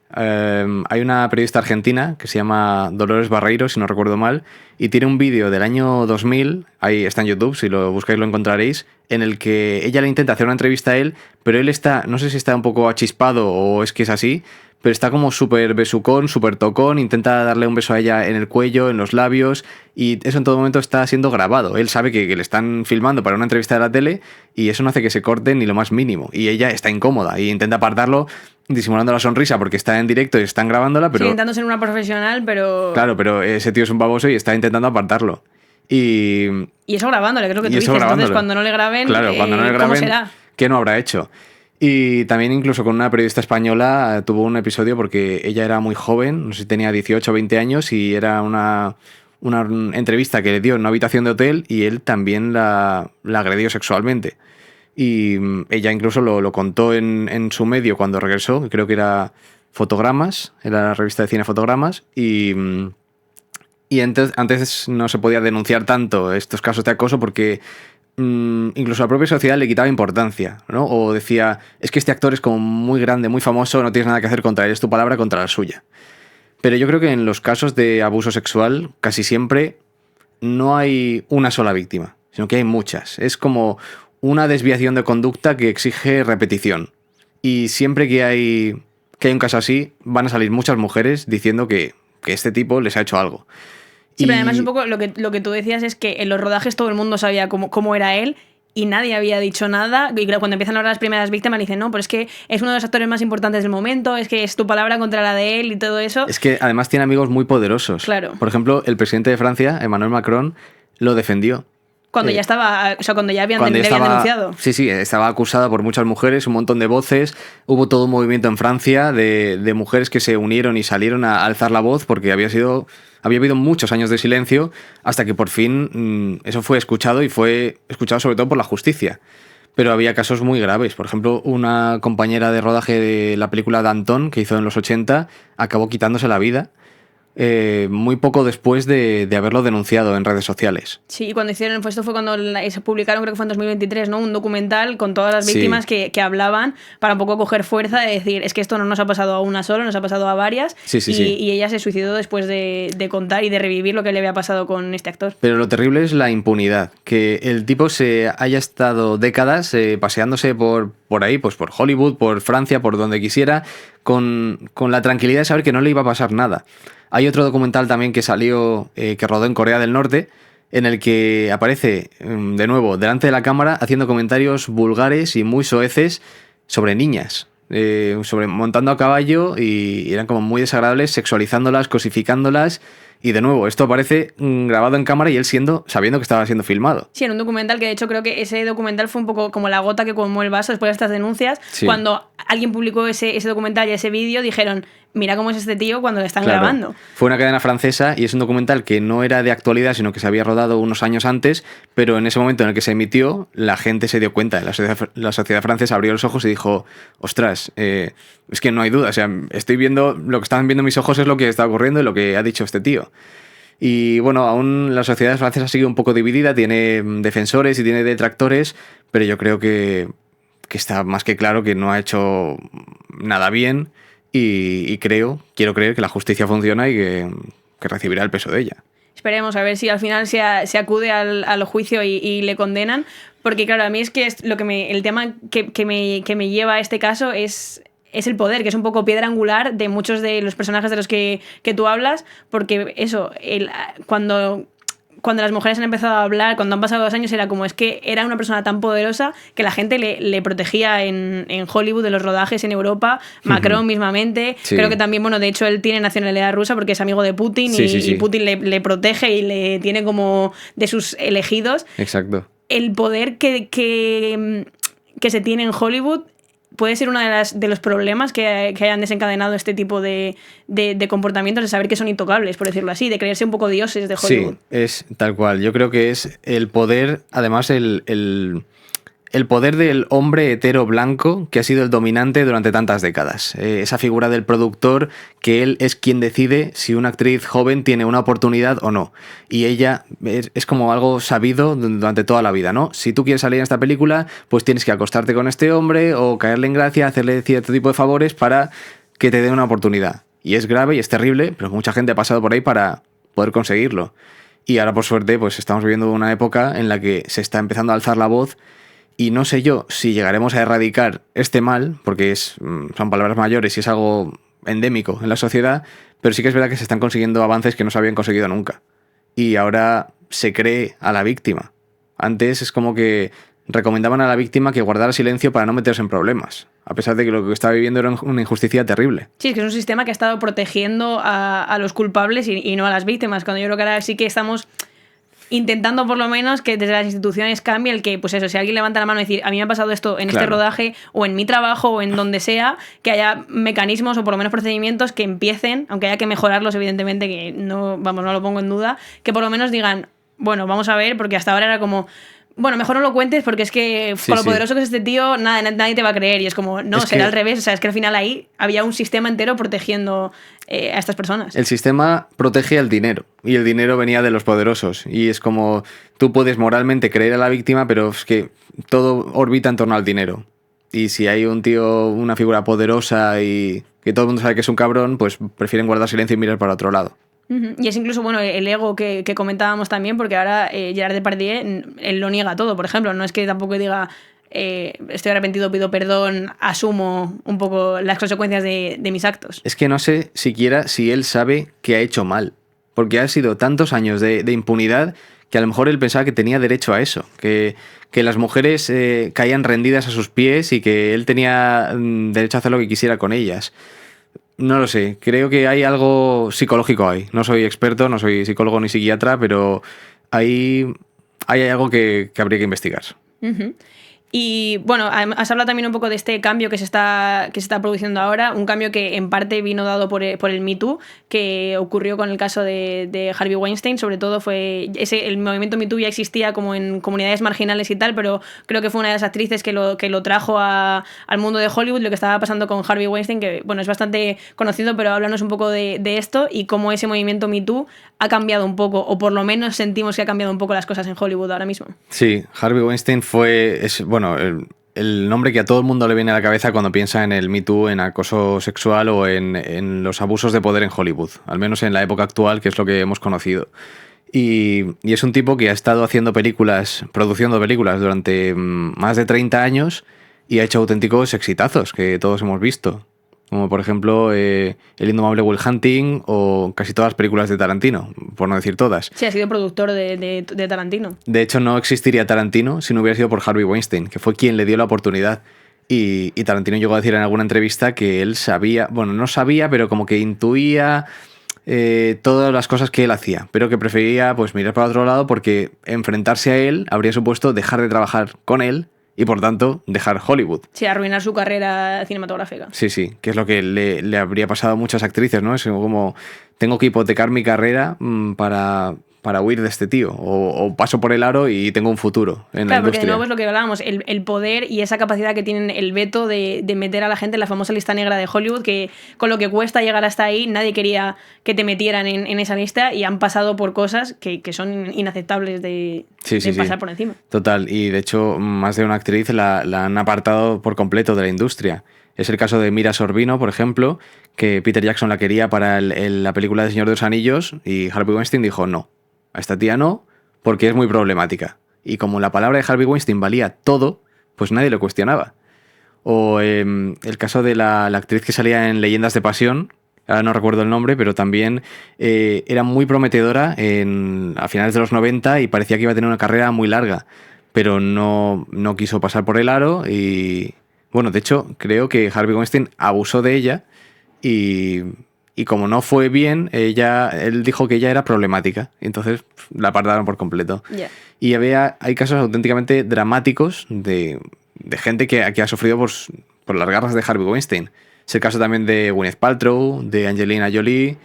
Hay una periodista argentina que se llama Dolores Barreiro, si no recuerdo mal, y tiene un vídeo del año 2000, ahí está en YouTube, si lo buscáis lo encontraréis, en el que ella le intenta hacer una entrevista a él, pero él está, no sé si está un poco achispado o es que es así, pero está como súper besucón, súper tocón, intenta darle un beso a ella en el cuello, en los labios, y eso en todo momento está siendo grabado. Él sabe que le están filmando para una entrevista de la tele y eso no hace que se corte ni lo más mínimo. Y ella está incómoda y intenta apartarlo disimulando la sonrisa porque está en directo y están grabándola, pero... Sí, intentando ser una profesional, pero... Claro, pero ese tío es un baboso y está intentando apartarlo. Y eso grabándole, que es lo que tú y dices. eso Entonces, grabándole. cuando no le graben, Claro, cuando no le graben, ¿cómo será? ¿qué no habrá hecho? Y también incluso con una periodista española tuvo un episodio porque ella era muy joven, no sé si tenía 18 o 20 años, y era una entrevista que le dio en una habitación de hotel y él también la agredió sexualmente. Y ella incluso lo contó en su medio cuando regresó, que creo que era Fotogramas, era la revista de cine Fotogramas, y antes no se podía denunciar tanto estos casos de acoso porque incluso la propia sociedad le quitaba importancia, ¿no? O decía, es que este actor es como muy grande, muy famoso, no tienes nada que hacer contra él, es tu palabra contra la suya. Pero yo creo que en los casos de abuso sexual casi siempre no hay una sola víctima, sino que hay muchas. Es como una desviación de conducta que exige repetición. Y siempre que hay un caso así, van a salir muchas mujeres diciendo que este tipo les ha hecho algo. Sí, pero además un poco lo que tú decías es que en los rodajes todo el mundo sabía cómo era él y nadie había dicho nada. Y cuando empiezan a hablar las primeras víctimas, le dicen, no, pero es que es uno de los actores más importantes del momento, es que es tu palabra contra la de él y todo eso. Es que además tiene amigos muy poderosos. Claro. Por ejemplo, el presidente de Francia, Emmanuel Macron, lo defendió. Cuando ya estaba, o sea, cuando ya le habían denunciado. Sí, estaba acusada por muchas mujeres, un montón de voces. Hubo todo un movimiento en Francia de mujeres que se unieron y salieron a alzar la voz porque había habido muchos años de silencio hasta que por fin eso fue escuchado y fue escuchado sobre todo por la justicia. Pero había casos muy graves. Por ejemplo, una compañera de rodaje de la película Danton, que hizo en los 80, acabó quitándose la vida. Muy poco después de haberlo denunciado en redes sociales. Sí, y cuando hicieron, pues esto fue cuando se publicaron, creo que fue en 2023, ¿no? Un documental con todas las víctimas que hablaban para un poco coger fuerza de decir, es que esto no nos ha pasado a una sola, nos ha pasado a varias. Sí. Y ella se suicidó después de contar y de revivir lo que le había pasado con este actor. Pero lo terrible es la impunidad, que el tipo se haya estado décadas paseándose por ahí, pues por Hollywood, por Francia, por donde quisiera, con la tranquilidad de saber que no le iba a pasar nada. Hay otro documental también que salió, que rodó en Corea del Norte, en el que aparece de nuevo delante de la cámara haciendo comentarios vulgares y muy soeces sobre niñas, sobre montando a caballo, y eran como muy desagradables, sexualizándolas, cosificándolas. Y de nuevo, esto aparece grabado en cámara y él sabiendo que estaba siendo filmado. Sí, en un documental que de hecho creo que ese documental fue un poco como la gota que colmó el vaso después de estas denuncias. Sí. Cuando alguien publicó ese documental y ese vídeo, dijeron, mira cómo es este tío cuando le están grabando. Fue una cadena francesa y es un documental que no era de actualidad, sino que se había rodado unos años antes, pero en ese momento en el que se emitió, la gente se dio cuenta. La sociedad francesa abrió los ojos y dijo, ostras, es que no hay duda, o sea, estoy viendo, lo que están viendo mis ojos es lo que está ocurriendo y lo que ha dicho este tío. Y bueno, aún la sociedad francesa sigue un poco dividida, tiene defensores y tiene detractores, pero yo creo que está más que claro que no ha hecho nada bien y quiero creer que la justicia funciona y que recibirá el peso de ella. Esperemos a ver si al final se acude al juicio y le condenan, porque claro, a mí es que el tema que me lleva a este caso es el poder, que es un poco piedra angular de muchos de los personajes de los que tú hablas, porque eso, cuando las mujeres han empezado a hablar, cuando han pasado 2 años, era como, es que era una persona tan poderosa que la gente le protegía en Hollywood, de los rodajes en Europa, Macron mismamente, sí. Creo que también, bueno, de hecho él tiene nacionalidad rusa porque es amigo de Putin y Putin le protege y le tiene como de sus elegidos. Exacto. El poder que se tiene en Hollywood puede ser uno de los problemas que hayan desencadenado este tipo de comportamientos, de saber que son intocables, por decirlo así, de creerse un poco dioses de Hollywood. Sí, es tal cual. Yo creo que es el poder, además el poder del hombre hetero blanco que ha sido el dominante durante tantas décadas. Esa figura del productor, que él es quien decide si una actriz joven tiene una oportunidad o no. Y ella es como algo sabido durante toda la vida, ¿no? Si tú quieres salir en esta película, pues tienes que acostarte con este hombre o caerle en gracia, hacerle cierto tipo de favores para que te dé una oportunidad. Y es grave y es terrible, pero mucha gente ha pasado por ahí para poder conseguirlo. Y ahora, por suerte, pues estamos viviendo una época en la que se está empezando a alzar la voz. Y no sé yo si llegaremos a erradicar este mal, porque son palabras mayores y es algo endémico en la sociedad, pero sí que es verdad que se están consiguiendo avances que no se habían conseguido nunca. Y ahora se cree a la víctima. Antes es como que recomendaban a la víctima que guardara silencio para no meterse en problemas, a pesar de que lo que estaba viviendo era una injusticia terrible. Sí, es que es un sistema que ha estado protegiendo a los culpables y no a las víctimas, cuando yo creo que ahora sí que estamos intentando por lo menos que desde las instituciones cambie el que, pues eso, si alguien levanta la mano y decir, a mí me ha pasado esto en este rodaje o en mi trabajo o en donde sea, que haya mecanismos o por lo menos procedimientos que empiecen, aunque haya que mejorarlos evidentemente, que no, vamos, no lo pongo en duda, que por lo menos digan, bueno, vamos a ver, porque hasta ahora era como... Bueno, mejor no lo cuentes porque es que con lo poderoso que es este tío, nadie te va a creer. Y es como, no, será al revés. O sea, es que al final ahí había un sistema entero protegiendo a estas personas. El sistema protege al dinero y el dinero venía de los poderosos. Y es como, tú puedes moralmente creer a la víctima, pero es que todo orbita en torno al dinero. Y si hay un tío, una figura poderosa y que todo el mundo sabe que es un cabrón, pues prefieren guardar silencio y mirar para otro lado. Y es incluso, bueno, el ego que comentábamos también, porque ahora Gerard Depardieu, él lo niega todo, por ejemplo. No es que tampoco diga, estoy arrepentido, pido perdón, asumo un poco las consecuencias de mis actos. Es que no sé siquiera si él sabe que ha hecho mal, porque ha sido tantos años de impunidad que a lo mejor él pensaba que tenía derecho a eso, que las mujeres caían rendidas a sus pies y que él tenía derecho a hacer lo que quisiera con ellas. No lo sé, creo que hay algo psicológico ahí. No soy experto, no soy psicólogo ni psiquiatra, pero hay algo que habría que investigar. Y bueno, has hablado también un poco de este cambio que se está produciendo ahora, un cambio que en parte vino dado por el Me Too, que ocurrió con el caso de Harvey Weinstein. Sobre todo el movimiento Me Too ya existía como en comunidades marginales y tal, pero creo que fue una de las actrices que lo trajo al mundo de Hollywood, lo que estaba pasando con Harvey Weinstein, que bueno, es bastante conocido, pero háblanos un poco de esto y cómo ese movimiento Me Too ha cambiado un poco, o por lo menos sentimos que ha cambiado un poco las cosas en Hollywood ahora mismo. Sí, Harvey Weinstein el nombre que a todo el mundo le viene a la cabeza cuando piensa en el Me Too, en acoso sexual o en los abusos de poder en Hollywood, al menos en la época actual, que es lo que hemos conocido. Y es un tipo que ha estado produciendo películas durante más de 30 años y ha hecho auténticos exitazos que todos hemos visto. Como por ejemplo El indomable Will Hunting o casi todas las películas de Tarantino, por no decir todas. Sí, ha sido productor de Tarantino. De hecho, no existiría Tarantino si no hubiera sido por Harvey Weinstein, que fue quien le dio la oportunidad. Y Tarantino llegó a decir en alguna entrevista que él sabía, bueno, no sabía, pero como que intuía todas las cosas que él hacía, pero que prefería pues mirar para otro lado porque enfrentarse a él habría supuesto dejar de trabajar con él y por tanto dejar Hollywood. Sí, arruinar su carrera cinematográfica. Sí, que es lo que le habría pasado a muchas actrices, ¿no? Es como, tengo que hipotecar mi carrera para huir de este tío, o paso por el aro y tengo un futuro en la industria. Porque de nuevo es lo que hablábamos, el poder y esa capacidad que tienen el veto de meter a la gente en la famosa lista negra de Hollywood, que con lo que cuesta llegar hasta ahí, nadie quería que te metieran en esa lista y han pasado por cosas que son inaceptables de pasar por encima. Total, y de hecho más de una actriz la han apartado por completo de la industria. Es el caso de Mira Sorvino, por ejemplo, que Peter Jackson la quería para la película de Señor de los Anillos y Harvey Weinstein dijo no. A esta tía no, porque es muy problemática. Y como la palabra de Harvey Weinstein valía todo, pues nadie lo cuestionaba. O el caso de la actriz que salía en Leyendas de Pasión, ahora no recuerdo el nombre, pero también era muy prometedora a finales de los 90 y parecía que iba a tener una carrera muy larga, pero no quiso pasar por el aro y, bueno, de hecho, creo que Harvey Weinstein abusó de ella y como no fue bien, él dijo que ella era problemática. Y entonces la apartaron por completo. Yeah. Y hay casos auténticamente dramáticos de gente que ha sufrido por las garras de Harvey Weinstein. Es el caso también de Gwyneth Paltrow, de Angelina Jolie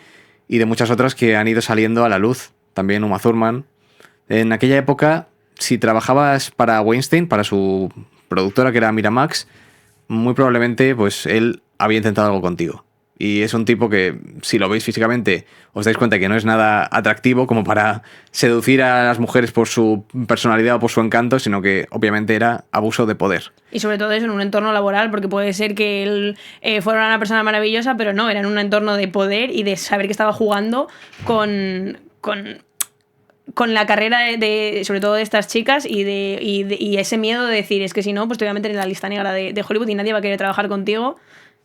y de muchas otras que han ido saliendo a la luz. También Uma Thurman. En aquella época, si trabajabas para Weinstein, para su productora que era Miramax, muy probablemente pues él había intentado algo contigo. Y es un tipo que, si lo veis físicamente, os dais cuenta que no es nada atractivo como para seducir a las mujeres por su personalidad o por su encanto, sino que obviamente era abuso de poder. Y sobre todo eso en un entorno laboral, porque puede ser que él fuera una persona maravillosa, pero no, era en un entorno de poder y de saber que estaba jugando con la carrera sobre todo de estas chicas y ese miedo de decir, es que si no, pues te voy a meter en la lista negra de Hollywood y nadie va a querer trabajar contigo.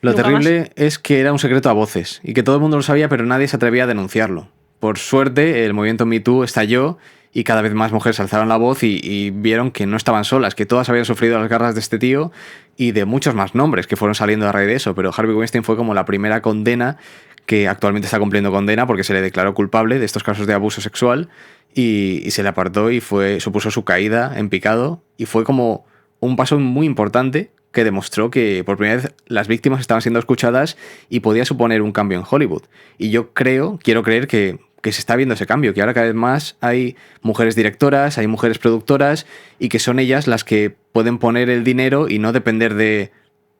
Lo terrible es que era un secreto a voces y que todo el mundo lo sabía, pero nadie se atrevía a denunciarlo. Por suerte, el movimiento Me Too estalló y cada vez más mujeres alzaron la voz y vieron que no estaban solas, que todas habían sufrido las garras de este tío y de muchos más nombres que fueron saliendo a raíz de eso. Pero Harvey Weinstein fue como la primera condena que actualmente está cumpliendo condena porque se le declaró culpable de estos casos de abuso sexual y se le apartó y supuso su caída en picado y fue como un paso muy importante que demostró que por primera vez las víctimas estaban siendo escuchadas y podía suponer un cambio en Hollywood. Y yo quiero creer que se está viendo ese cambio, que ahora cada vez más hay mujeres directoras, hay mujeres productoras y que son ellas las que pueden poner el dinero y no depender de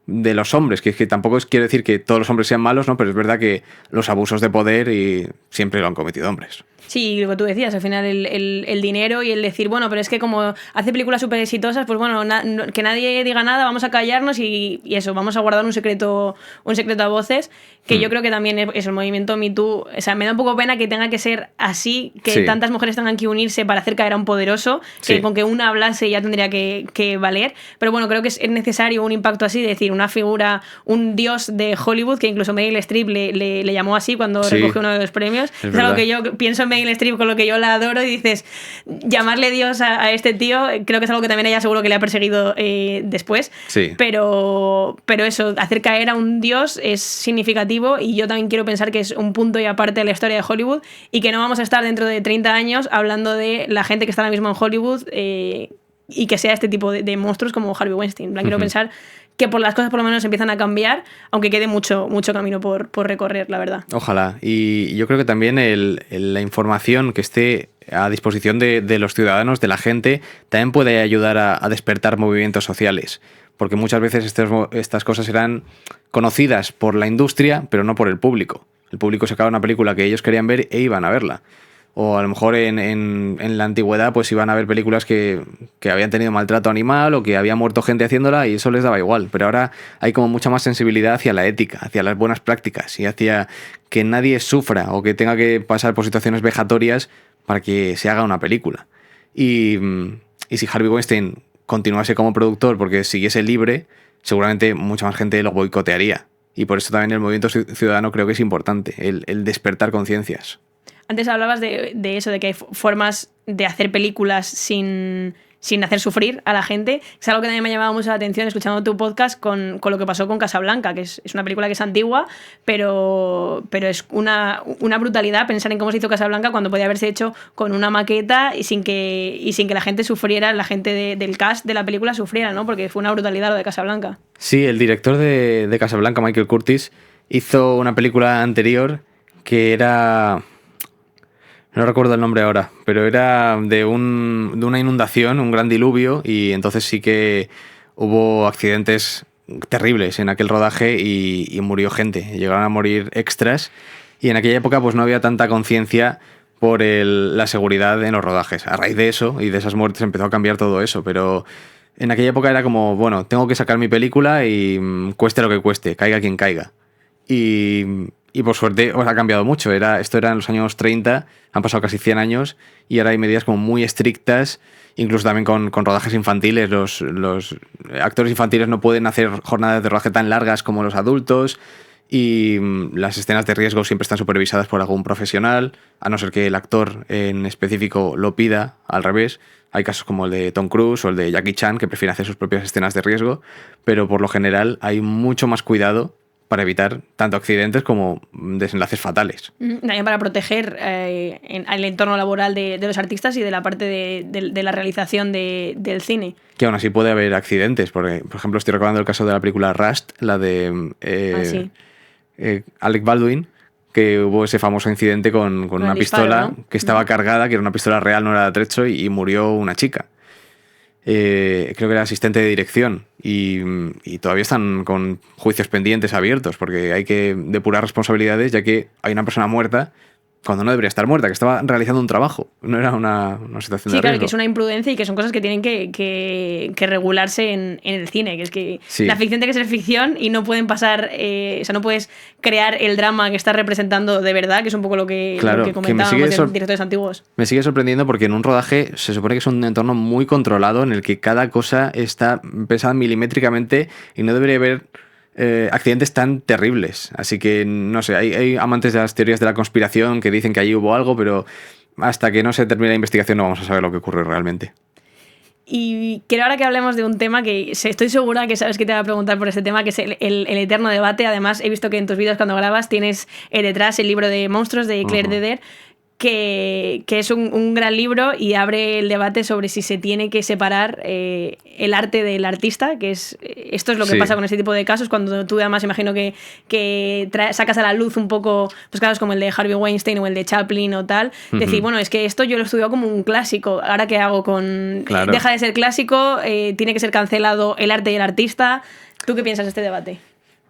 los hombres, que es que tampoco quiero decir que todos los hombres sean malos, ¿no? Pero es verdad que los abusos de poder siempre lo han cometido hombres. Sí, lo que tú decías, al final el dinero y el decir, bueno, pero es que como hace películas súper exitosas, pues bueno, que nadie diga nada, vamos a callarnos y eso, vamos a guardar un secreto a voces, que yo creo que también es el movimiento Me Too. O sea, me da un poco pena que tenga que ser así, que tantas mujeres tengan que unirse para hacer caer a un poderoso, que con que una hablase ya tendría que valer, pero bueno, creo que es necesario un impacto así, de decir, una figura, un dios de Hollywood, que incluso Meryl Streep le llamó así cuando recogió uno de los premios. Es algo que yo pienso en Meryl Streep, con lo que yo la adoro, y dices, llamarle Dios a este tío, creo que es algo que también ella seguro que le ha perseguido después. Sí. Pero eso, hacer caer a un dios es significativo y yo también quiero pensar que es un punto y aparte de la historia de Hollywood y que no vamos a estar dentro de 30 años hablando de la gente que está ahora mismo en Hollywood y que sea este tipo de monstruos como Harvey Weinstein. Quiero pensar que por las cosas por lo menos empiezan a cambiar, aunque quede mucho camino por recorrer, la verdad. Ojalá. Y yo creo que también la información que esté a disposición de los ciudadanos, de la gente, también puede ayudar a despertar movimientos sociales. Porque muchas veces estas cosas eran conocidas por la industria, pero no por el público. El público sacaba una película que ellos querían ver e iban a verla. O a lo mejor en la antigüedad pues iban a ver películas que habían tenido maltrato animal o que había muerto gente haciéndola y eso les daba igual. Pero ahora hay como mucha más sensibilidad hacia la ética, hacia las buenas prácticas y hacia que nadie sufra o que tenga que pasar por situaciones vejatorias para que se haga una película. Y si Harvey Weinstein continuase como productor porque siguiese libre, seguramente mucha más gente lo boicotearía. Y por eso también el movimiento ciudadano creo que es importante, el despertar conciencias. Antes hablabas de eso, de que hay formas de hacer películas sin hacer sufrir a la gente. Es algo que también me ha llamado mucho la atención escuchando tu podcast con lo que pasó con Casablanca, que es una película que es antigua, pero es una brutalidad pensar en cómo se hizo Casablanca cuando podía haberse hecho con una maqueta y sin que la gente sufriera, la gente del cast de la película sufriera, ¿no? Porque fue una brutalidad lo de Casablanca. Sí, el director de Casablanca, Michael Curtis, hizo una película anterior que era... No recuerdo el nombre ahora, pero era de una inundación, un gran diluvio, y entonces sí que hubo accidentes terribles en aquel rodaje y murió gente. Llegaron a morir extras y en aquella época pues no había tanta conciencia por la seguridad en los rodajes. A raíz de eso y de esas muertes empezó a cambiar todo eso, pero en aquella época era como, bueno, tengo que sacar mi película y cueste lo que cueste, caiga quien caiga. Y por suerte ha cambiado mucho. Esto era en los años 30, han pasado casi 100 años y ahora hay medidas como muy estrictas, incluso también con rodajes infantiles. Los actores infantiles no pueden hacer jornadas de rodaje tan largas como los adultos y las escenas de riesgo siempre están supervisadas por algún profesional, a no ser que el actor en específico lo pida, al revés. Hay casos como el de Tom Cruise o el de Jackie Chan que prefieren hacer sus propias escenas de riesgo, pero por lo general hay mucho más cuidado para evitar tanto accidentes como desenlaces fatales. También para proteger el entorno laboral de los artistas y de la parte de la realización del cine. Que aún así puede haber accidentes, porque, por ejemplo, estoy recordando el caso de la película Rust, la de Alec Baldwin, que hubo ese famoso incidente con una pistola, ¿no? Que estaba cargada, que era una pistola real, no era de atrecho, y murió una chica. Creo que era asistente de dirección y todavía están con juicios pendientes abiertos porque hay que depurar responsabilidades ya que hay una persona muerta cuando no debería estar muerta, que estaba realizando un trabajo, no era una situación de riesgo. Sí, claro, que es una imprudencia y que son cosas que tienen que regularse en el cine, que es que la ficción tiene que ser ficción y no pueden pasar, o sea, no puedes crear el drama que estás representando de verdad, que es un poco lo que comentábamos en directores antiguos. Me sigue sorprendiendo porque en un rodaje se supone que es un entorno muy controlado en el que cada cosa está pensada milimétricamente y no debería haber accidentes tan terribles. Así que, no sé, hay amantes de las teorías de la conspiración que dicen que allí hubo algo, pero hasta que no se termine la investigación no vamos a saber lo que ocurrió realmente. Y quiero ahora que hablemos de un tema que estoy segura que sabes que te va a preguntar por este tema, que es el eterno debate. Además, he visto que en tus vídeos cuando grabas tienes detrás el libro de Monstruos de Claire Dever, que es un gran libro y abre el debate sobre si se tiene que separar el arte del artista, que esto es lo que pasa con este tipo de casos, cuando tú además imagino que sacas a la luz un poco pues casos como el de Harvey Weinstein o el de Chaplin o tal, decir, bueno, es que esto yo lo he estudiado como un clásico, ahora qué hago con... Claro. Deja de ser clásico, tiene que ser cancelado el arte y el artista. ¿Tú qué piensas de este debate?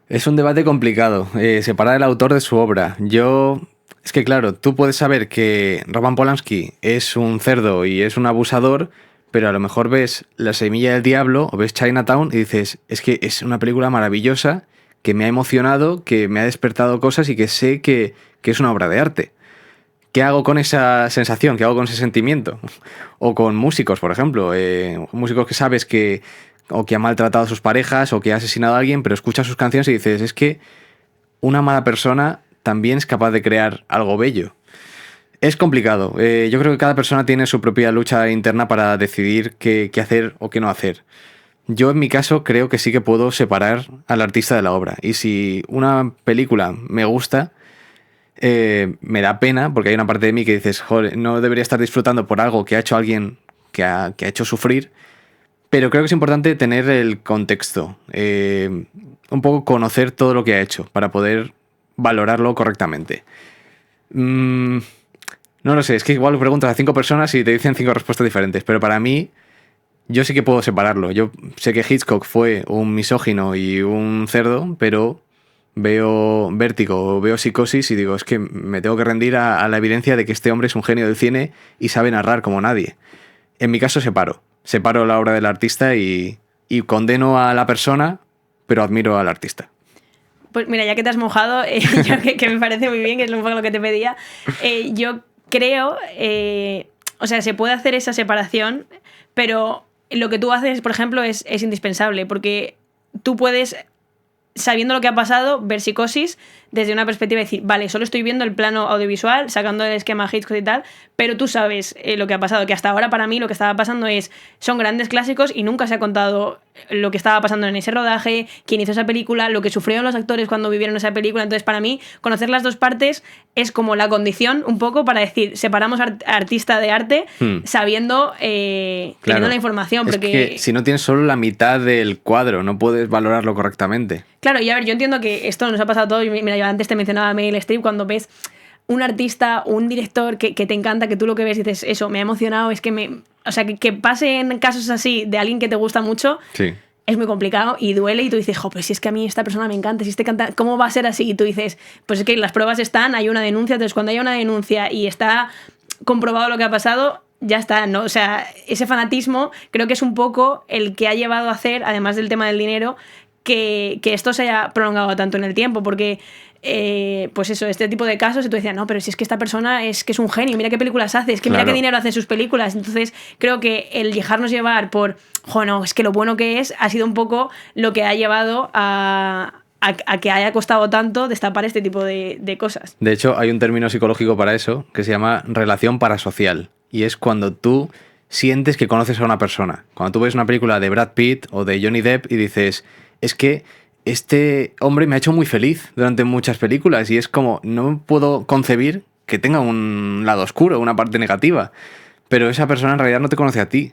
Es un debate complicado, separar el autor de su obra. Es que claro, tú puedes saber que Roman Polanski es un cerdo y es un abusador, pero a lo mejor ves La semilla del diablo o ves Chinatown y dices, es que es una película maravillosa, que me ha emocionado, que me ha despertado cosas y que sé que es una obra de arte. ¿Qué hago con esa sensación? ¿Qué hago con ese sentimiento? O con músicos, por ejemplo. Músicos que sabes que ha maltratado a sus parejas o que ha asesinado a alguien, pero escuchas sus canciones y dices, es que una mala persona también es capaz de crear algo bello. Es complicado. Yo creo que cada persona tiene su propia lucha interna para decidir qué hacer o qué no hacer. Yo en mi caso creo que sí que puedo separar al artista de la obra. Y si una película me gusta, me da pena porque hay una parte de mí que dices, joder, no debería estar disfrutando por algo que ha hecho alguien que ha hecho sufrir. Pero creo que es importante tener el contexto. Un poco conocer todo lo que ha hecho para poder valorarlo correctamente. No lo sé, es que igual preguntas a 5 personas y te dicen 5 respuestas diferentes, pero para mí, yo sí que puedo separarlo. Yo sé que Hitchcock fue un misógino y un cerdo, pero veo Vértigo o veo Psicosis y digo, es que me tengo que rendir a la evidencia de que este hombre es un genio del cine y sabe narrar como nadie. En mi caso separo la obra del artista y condeno a la persona, pero admiro al artista. Pues mira, ya que te has mojado, que me parece muy bien, que es un poco lo que te pedía, yo creo, o sea, se puede hacer esa separación, pero lo que tú haces, por ejemplo, es indispensable, porque tú puedes, sabiendo lo que ha pasado, ver Psicosis desde una perspectiva de decir, vale, solo estoy viendo el plano audiovisual, sacando el esquema Hitchcock y tal, pero tú sabes lo que ha pasado, que hasta ahora para mí lo que estaba pasando son grandes clásicos y nunca se ha contado lo que estaba pasando en ese rodaje, quién hizo esa película, lo que sufrieron los actores cuando vivieron esa película. Entonces, para mí, conocer las dos partes es como la condición un poco para decir, separamos artista de arte, sabiendo, teniendo la información. Porque... Es que si no tienes solo la mitad del cuadro, no puedes valorarlo correctamente. Claro, y a ver, yo entiendo que esto nos ha pasado a todos. Mira, yo antes te mencionaba a Meryl Streep, cuando ves un artista, un director que te encanta, que tú lo que ves dices, eso, me ha emocionado, es que o sea, que pasen casos así de alguien que te gusta mucho, sí, es muy complicado y duele y tú dices, jo, pues si es que a mí esta persona me encanta, si este canta, ¿cómo va a ser así? Y tú dices, pues es que las pruebas están, hay una denuncia, entonces cuando hay una denuncia y está comprobado lo que ha pasado, ya está, ¿no? O sea, ese fanatismo creo que es un poco el que ha llevado a hacer, además del tema del dinero, que esto se haya prolongado tanto en el tiempo, porque pues eso, este tipo de casos, y tú decías, no, pero si es que esta persona es que es un genio, mira qué películas hace, es que mira qué dinero hace en sus películas. Entonces creo que el dejarnos llevar por, no, es que lo bueno que es, ha sido un poco lo que ha llevado a que haya costado tanto destapar este tipo de cosas. De hecho, hay un término psicológico para eso que se llama relación parasocial, y es cuando tú sientes que conoces a una persona. Cuando tú ves una película de Brad Pitt o de Johnny Depp y dices, es que este hombre me ha hecho muy feliz durante muchas películas y es como, no puedo concebir que tenga un lado oscuro, una parte negativa. Pero esa persona en realidad no te conoce a ti.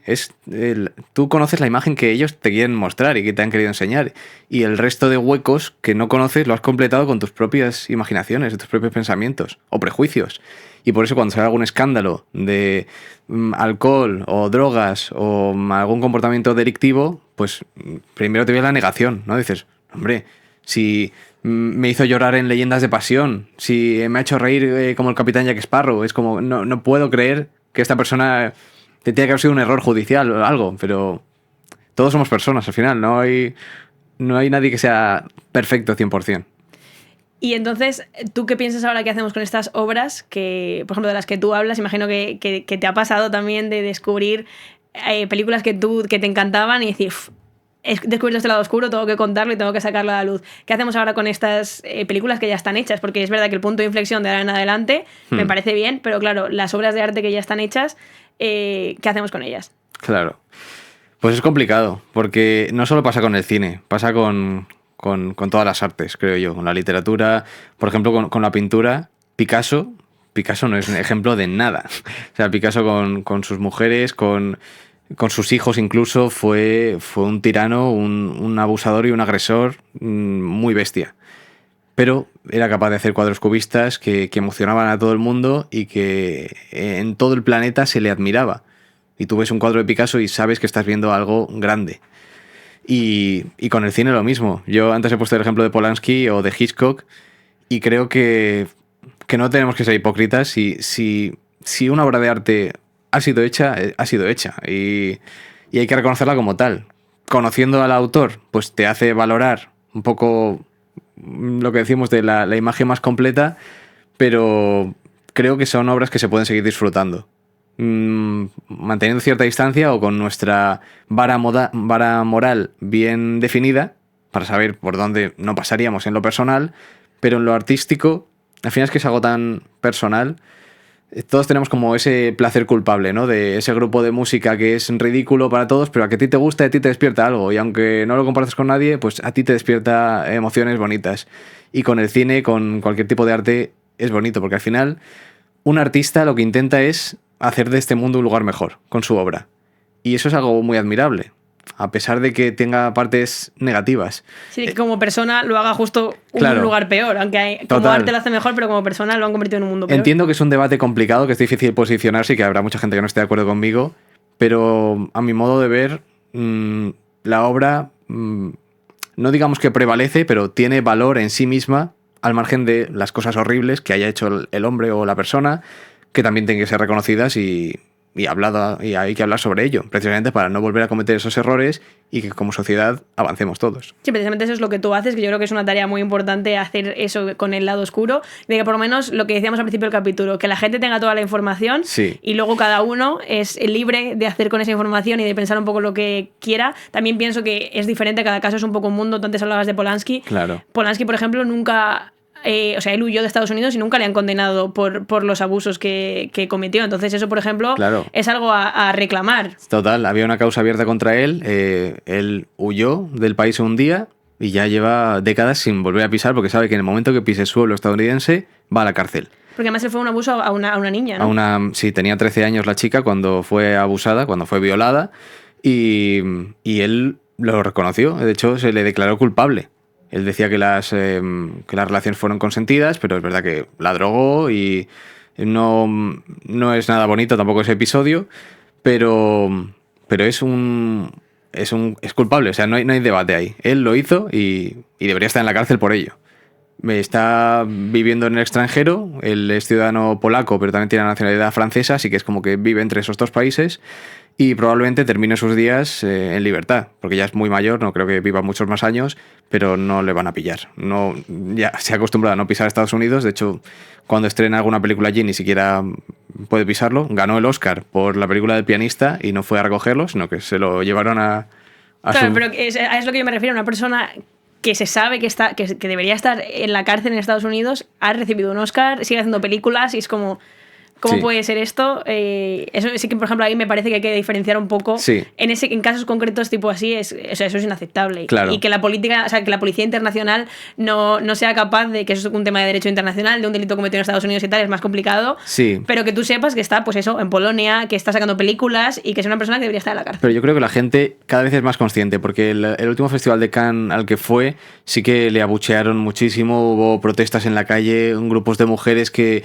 Tú conoces la imagen que ellos te quieren mostrar y que te han querido enseñar. Y el resto de huecos que no conoces lo has completado con tus propias imaginaciones, tus propios pensamientos o prejuicios. Y por eso cuando sale algún escándalo de alcohol o drogas o algún comportamiento delictivo, pues primero te viene la negación, ¿no? Dices, hombre, si me hizo llorar en Leyendas de Pasión, si me ha hecho reír como el Capitán Jack Sparrow, es como, no puedo creer que esta persona tiene que haber sido un error judicial o algo, pero todos somos personas al final, no hay nadie que sea perfecto 100%. Y entonces, ¿tú qué piensas ahora que hacemos con estas obras? Que, por ejemplo, de las que tú hablas, imagino que te ha pasado también de descubrir películas que te encantaban y decir, he descubierto este lado oscuro, tengo que contarlo y tengo que sacarlo a la luz. ¿Qué hacemos ahora con estas películas que ya están hechas? Porque es verdad que el punto de inflexión de ahora en adelante me parece bien, pero claro, las obras de arte que ya están hechas, ¿qué hacemos con ellas? Claro. Pues es complicado, porque no solo pasa con el cine, pasa con todas las artes, creo yo, con la literatura, por ejemplo, con la pintura. Picasso no es un ejemplo de nada. O sea, Picasso con sus mujeres, con sus hijos incluso, fue un tirano, un abusador y un agresor muy bestia. Pero era capaz de hacer cuadros cubistas que emocionaban a todo el mundo y que en todo el planeta se le admiraba. Y tú ves un cuadro de Picasso y sabes que estás viendo algo grande. Y con el cine lo mismo. Yo antes he puesto el ejemplo de Polanski o de Hitchcock y creo que no tenemos que ser hipócritas. Si una obra de arte ha sido hecha, ha sido hecha. Y hay que reconocerla como tal. Conociendo al autor, pues te hace valorar un poco lo que decimos de la imagen más completa, pero creo que son obras que se pueden seguir disfrutando. Manteniendo cierta distancia o con nuestra vara moral bien definida para saber por dónde no pasaríamos en lo personal, pero en lo artístico, al final es que es algo tan personal. Todos tenemos como ese placer culpable, ¿no? De ese grupo de música que es ridículo para todos, pero a que a ti te gusta, a ti te despierta algo. Y aunque no lo compartas con nadie, pues a ti te despierta emociones bonitas. Y con el cine, con cualquier tipo de arte, es bonito, porque al final un artista lo que intenta es hacer de este mundo un lugar mejor con su obra. Y eso es algo muy admirable, a pesar de que tenga partes negativas. Sí, que como persona lo haga justo Claro. un lugar peor, aunque como Total. arte lo hace mejor, pero como persona lo han convertido en un mundo peor. Entiendo que es un debate complicado, que es difícil posicionarse y que habrá mucha gente que no esté de acuerdo conmigo, pero a mi modo de ver, la obra, no digamos que prevalece, pero tiene valor en sí misma, al margen de las cosas horribles que haya hecho el hombre o la persona, que también tienen que ser reconocidas y hay que hablar sobre ello, precisamente para no volver a cometer esos errores y que como sociedad avancemos todos. Sí, precisamente eso es lo que tú haces, que yo creo que es una tarea muy importante hacer eso con el lado oscuro, de que por lo menos lo que decíamos al principio del capítulo, que la gente tenga toda la información Sí. y luego cada uno es libre de hacer con esa información y de pensar un poco lo que quiera. También pienso que es diferente, cada caso es un poco un mundo. Tú antes hablabas de Polanski. Claro. Polanski, por ejemplo, nunca... o sea, él huyó de Estados Unidos y nunca le han condenado por los abusos que cometió. Entonces eso, por ejemplo, Claro. es algo a reclamar. Total, había una causa abierta contra él, él huyó del país un día y ya lleva décadas sin volver a pisar porque sabe que en el momento que pise suelo estadounidense va a la cárcel. Porque además él fue un abuso a una niña, ¿no? Sí, tenía 13 años la chica cuando fue abusada, cuando fue violada y él lo reconoció, de hecho se le declaró culpable. Él decía que las relaciones fueron consentidas, pero es verdad que la drogó y no es nada bonito tampoco ese episodio, pero es culpable, o sea, no hay debate ahí. Él lo hizo y debería estar en la cárcel por ello. Está viviendo en el extranjero, él es ciudadano polaco, pero también tiene la nacionalidad francesa, así que es como que vive entre esos dos países y probablemente termine sus días en libertad, porque ya es muy mayor, no creo que viva muchos más años, pero no le van a pillar. No, ya se ha acostumbrado a no pisar Estados Unidos, de hecho, cuando estrena alguna película allí ni siquiera puede pisarlo. Ganó el Oscar por la película del pianista y no fue a recogerlo, sino que se lo llevaron a claro, su... pero es lo que yo me refiero, una persona que se sabe que debería estar en la cárcel en Estados Unidos, ha recibido un Oscar, sigue haciendo películas y es como... ¿Cómo Sí. puede ser esto? Eso sí que, por ejemplo, a mí me parece que hay que diferenciar un poco. Sí. En casos concretos tipo así, o sea, eso es inaceptable. Claro. Y que la política, o sea, que la policía internacional no sea capaz de, que eso es un tema de derecho internacional, de un delito cometido en Estados Unidos y tal, es más complicado. Sí. Pero que tú sepas que está, pues eso, en Polonia, que está sacando películas y que es una persona que debería estar en la cárcel. Pero yo creo que la gente cada vez es más consciente, porque el último festival de Cannes al que fue, sí que le abuchearon muchísimo, hubo protestas en la calle, grupos de mujeres que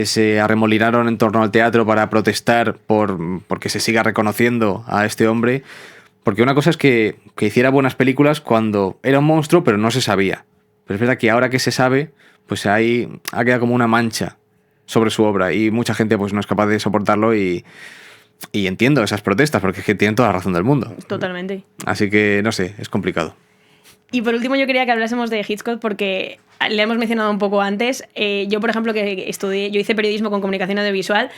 se arremolinaron en torno al teatro para protestar porque se siga reconociendo a este hombre. Porque una cosa es que hiciera buenas películas cuando era un monstruo, pero no se sabía. Pero es verdad que ahora que se sabe, pues ahí ha quedado como una mancha sobre su obra y mucha gente pues no es capaz de soportarlo y entiendo esas protestas porque es que tienen toda la razón del mundo. Totalmente. Así que, no sé, es complicado. Y por último yo quería que hablásemos de Hitchcock porque le hemos mencionado un poco antes. Yo, por ejemplo, que yo hice periodismo con comunicación audiovisual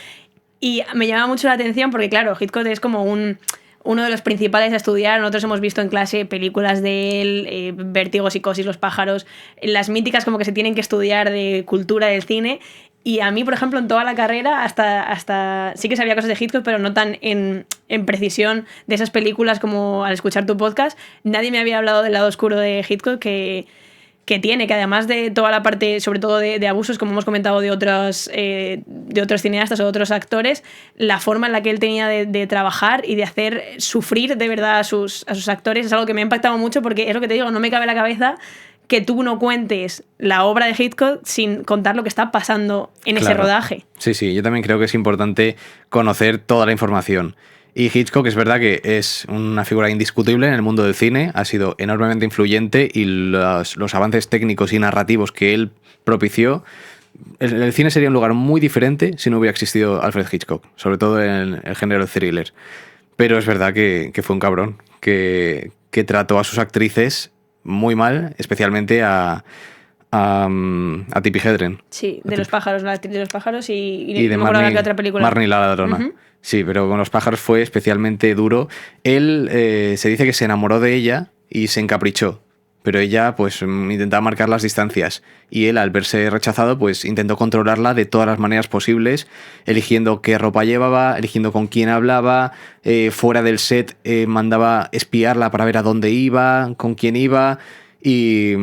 y me llamaba mucho la atención porque, claro, Hitchcock es como uno de los principales a estudiar. Nosotros hemos visto en clase películas de él, Vértigo, Psicosis, Los pájaros, las míticas como que se tienen que estudiar de cultura del cine. Y a mí, por ejemplo, en toda la carrera, hasta sí que sabía cosas de Hitchcock, pero no tan en precisión de esas películas como al escuchar tu podcast, nadie me había hablado del lado oscuro de Hitchcock que tiene, que además de toda la parte, sobre todo de abusos, como hemos comentado de otros cineastas o de otros actores, la forma en la que él tenía de trabajar y de hacer sufrir de verdad a sus actores es algo que me ha impactado mucho, porque es lo que te digo, no me cabe en la cabeza que tú no cuentes la obra de Hitchcock sin contar lo que está pasando en ese rodaje. Sí, sí, yo también creo que es importante conocer toda la información. Y Hitchcock es verdad que es una figura indiscutible en el mundo del cine, ha sido enormemente influyente y los avances técnicos y narrativos que él propició, el cine sería un lugar muy diferente si no hubiera existido Alfred Hitchcock, sobre todo en el género thriller. Pero es verdad que fue un cabrón, que trató a sus actrices muy mal, especialmente a Tippi Hedren. Sí, de Los pájaros, la actriz de Los pájaros y de no me acuerdo qué otra película. Marnie la ladrona. Uh-huh. Sí, pero con Los pájaros fue especialmente duro. Él se dice que se enamoró de ella y se encaprichó, pero ella pues intentaba marcar las distancias y él, al verse rechazado, pues intentó controlarla de todas las maneras posibles, eligiendo qué ropa llevaba, eligiendo con quién hablaba, fuera del set mandaba espiarla para ver a dónde iba, con quién iba, y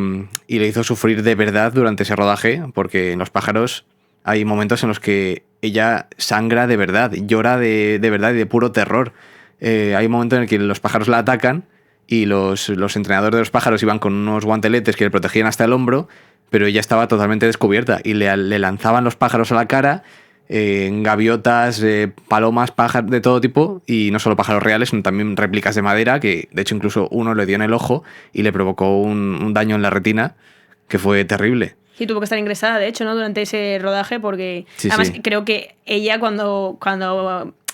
le hizo sufrir de verdad durante ese rodaje, porque en Los pájaros hay momentos en los que ella sangra de verdad, llora de verdad y de puro terror. Hay un momento en el que los pájaros la atacan y los entrenadores de los pájaros iban con unos guanteletes que le protegían hasta el hombro, pero ella estaba totalmente descubierta y le lanzaban los pájaros a la cara, gaviotas, palomas, pájaros de todo tipo, y no solo pájaros reales, sino también réplicas de madera, que de hecho incluso uno le dio en el ojo y le provocó un daño en la retina que fue terrible. Sí, tuvo que estar ingresada, de hecho, ¿no? Durante ese rodaje, porque sí, además sí. Creo que ella cuando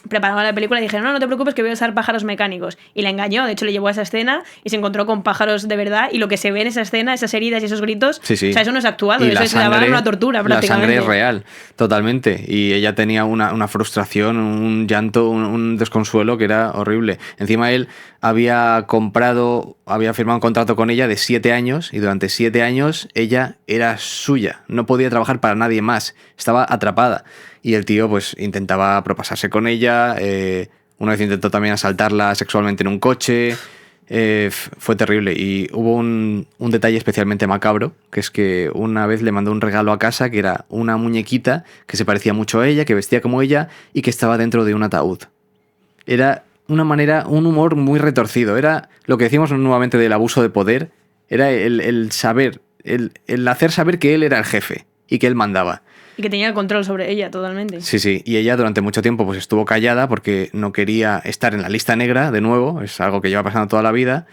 preparaban la película dijeron, no te preocupes que voy a usar pájaros mecánicos, y la engañó, de hecho le llevó a esa escena y se encontró con pájaros de verdad, y lo que se ve en esa escena, esas heridas y esos gritos, sí, sí. O sea, eso no es actuado, y eso es grabar una tortura prácticamente. La sangre es real, totalmente, y ella tenía una frustración, un llanto, un desconsuelo que era horrible. Encima él había firmado un contrato con ella de 7 años, y durante 7 años ella era suya, no podía trabajar para nadie más, estaba atrapada. Y el tío pues intentaba propasarse con ella, una vez intentó también asaltarla sexualmente en un coche, fue terrible. Y hubo un detalle especialmente macabro, que es que una vez le mandó un regalo a casa que era una muñequita que se parecía mucho a ella, que vestía como ella y que estaba dentro de un ataúd. Era un humor muy retorcido, era lo que decíamos nuevamente del abuso de poder, era el saber, el hacer saber que él era el jefe y que él mandaba. Y que tenía el control sobre ella totalmente. Sí, sí. Y ella durante mucho tiempo pues estuvo callada porque no quería estar en la lista negra de nuevo. Es algo que lleva pasando toda la vida.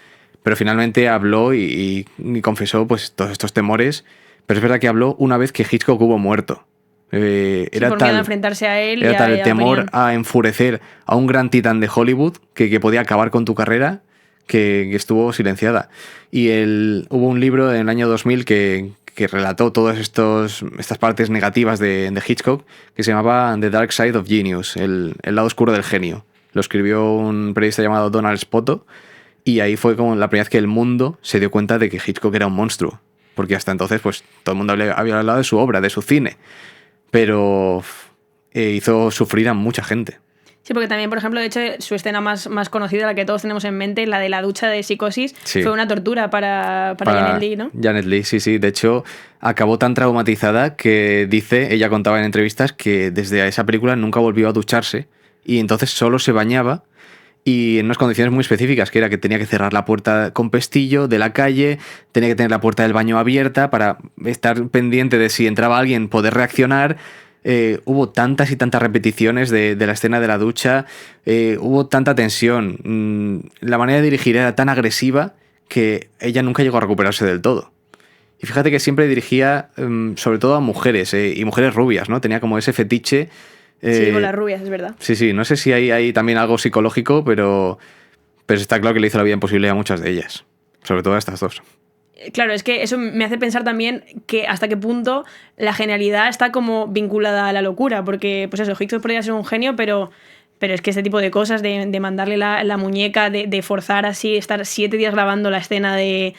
Pero finalmente habló y confesó pues todos estos temores. Pero es verdad que habló una vez que Hitchcock hubo muerto. Era por miedo a enfrentarse a él. Era tal el temor a enfurecer a un gran titán de Hollywood que podía acabar con tu carrera, que estuvo silenciada. Y hubo un libro en el año 2000 que relató todas estas partes negativas de Hitchcock, que se llamaba The Dark Side of Genius, el lado oscuro del genio. Lo escribió un periodista llamado Donald Spoto, y ahí fue como la primera vez que el mundo se dio cuenta de que Hitchcock era un monstruo, porque hasta entonces pues todo el mundo había hablado de su obra, de su cine, pero hizo sufrir a mucha gente. Sí, porque también, por ejemplo, de hecho, su escena más conocida, la que todos tenemos en mente, la de la ducha de Psicosis, sí, fue una tortura para Janet Leigh, ¿no? Janet Leigh, sí, sí. De hecho, acabó tan traumatizada que ella contaba en entrevistas que desde esa película nunca volvió a ducharse y entonces solo se bañaba y en unas condiciones muy específicas, que era que tenía que cerrar la puerta con pestillo de la calle, tenía que tener la puerta del baño abierta para estar pendiente de si entraba alguien, poder reaccionar. Hubo tantas y tantas repeticiones de la escena de la ducha, hubo tanta tensión, la manera de dirigir era tan agresiva que ella nunca llegó a recuperarse del todo. Y fíjate que siempre dirigía sobre todo a mujeres, y mujeres rubias, ¿no? Tenía como ese fetiche. Sí, con las rubias, es verdad. Sí, sí, no sé si hay también algo psicológico, pero está claro que le hizo la vida imposible a muchas de ellas, sobre todo a estas dos. Claro, es que eso me hace pensar también que hasta qué punto la genialidad está como vinculada a la locura, porque pues eso, Hitchcock podría ser un genio, pero Pero es que este tipo de cosas, de mandarle la muñeca, de forzar así, estar 7 días grabando la escena de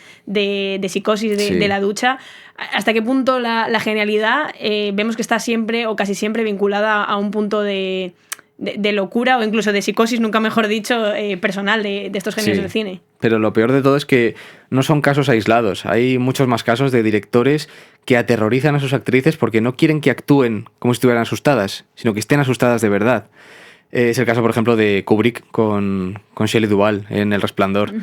psicosis de la ducha, ¿hasta qué punto la genialidad vemos que está siempre o casi siempre vinculada a un punto de locura o incluso de psicosis, nunca mejor dicho, personal de estos genios del cine? Pero lo peor de todo es que no son casos aislados. Hay muchos más casos de directores que aterrorizan a sus actrices porque no quieren que actúen como si estuvieran asustadas, sino que estén asustadas de verdad. Es el caso, por ejemplo, de Kubrick con Shelley Duvall en El Resplandor.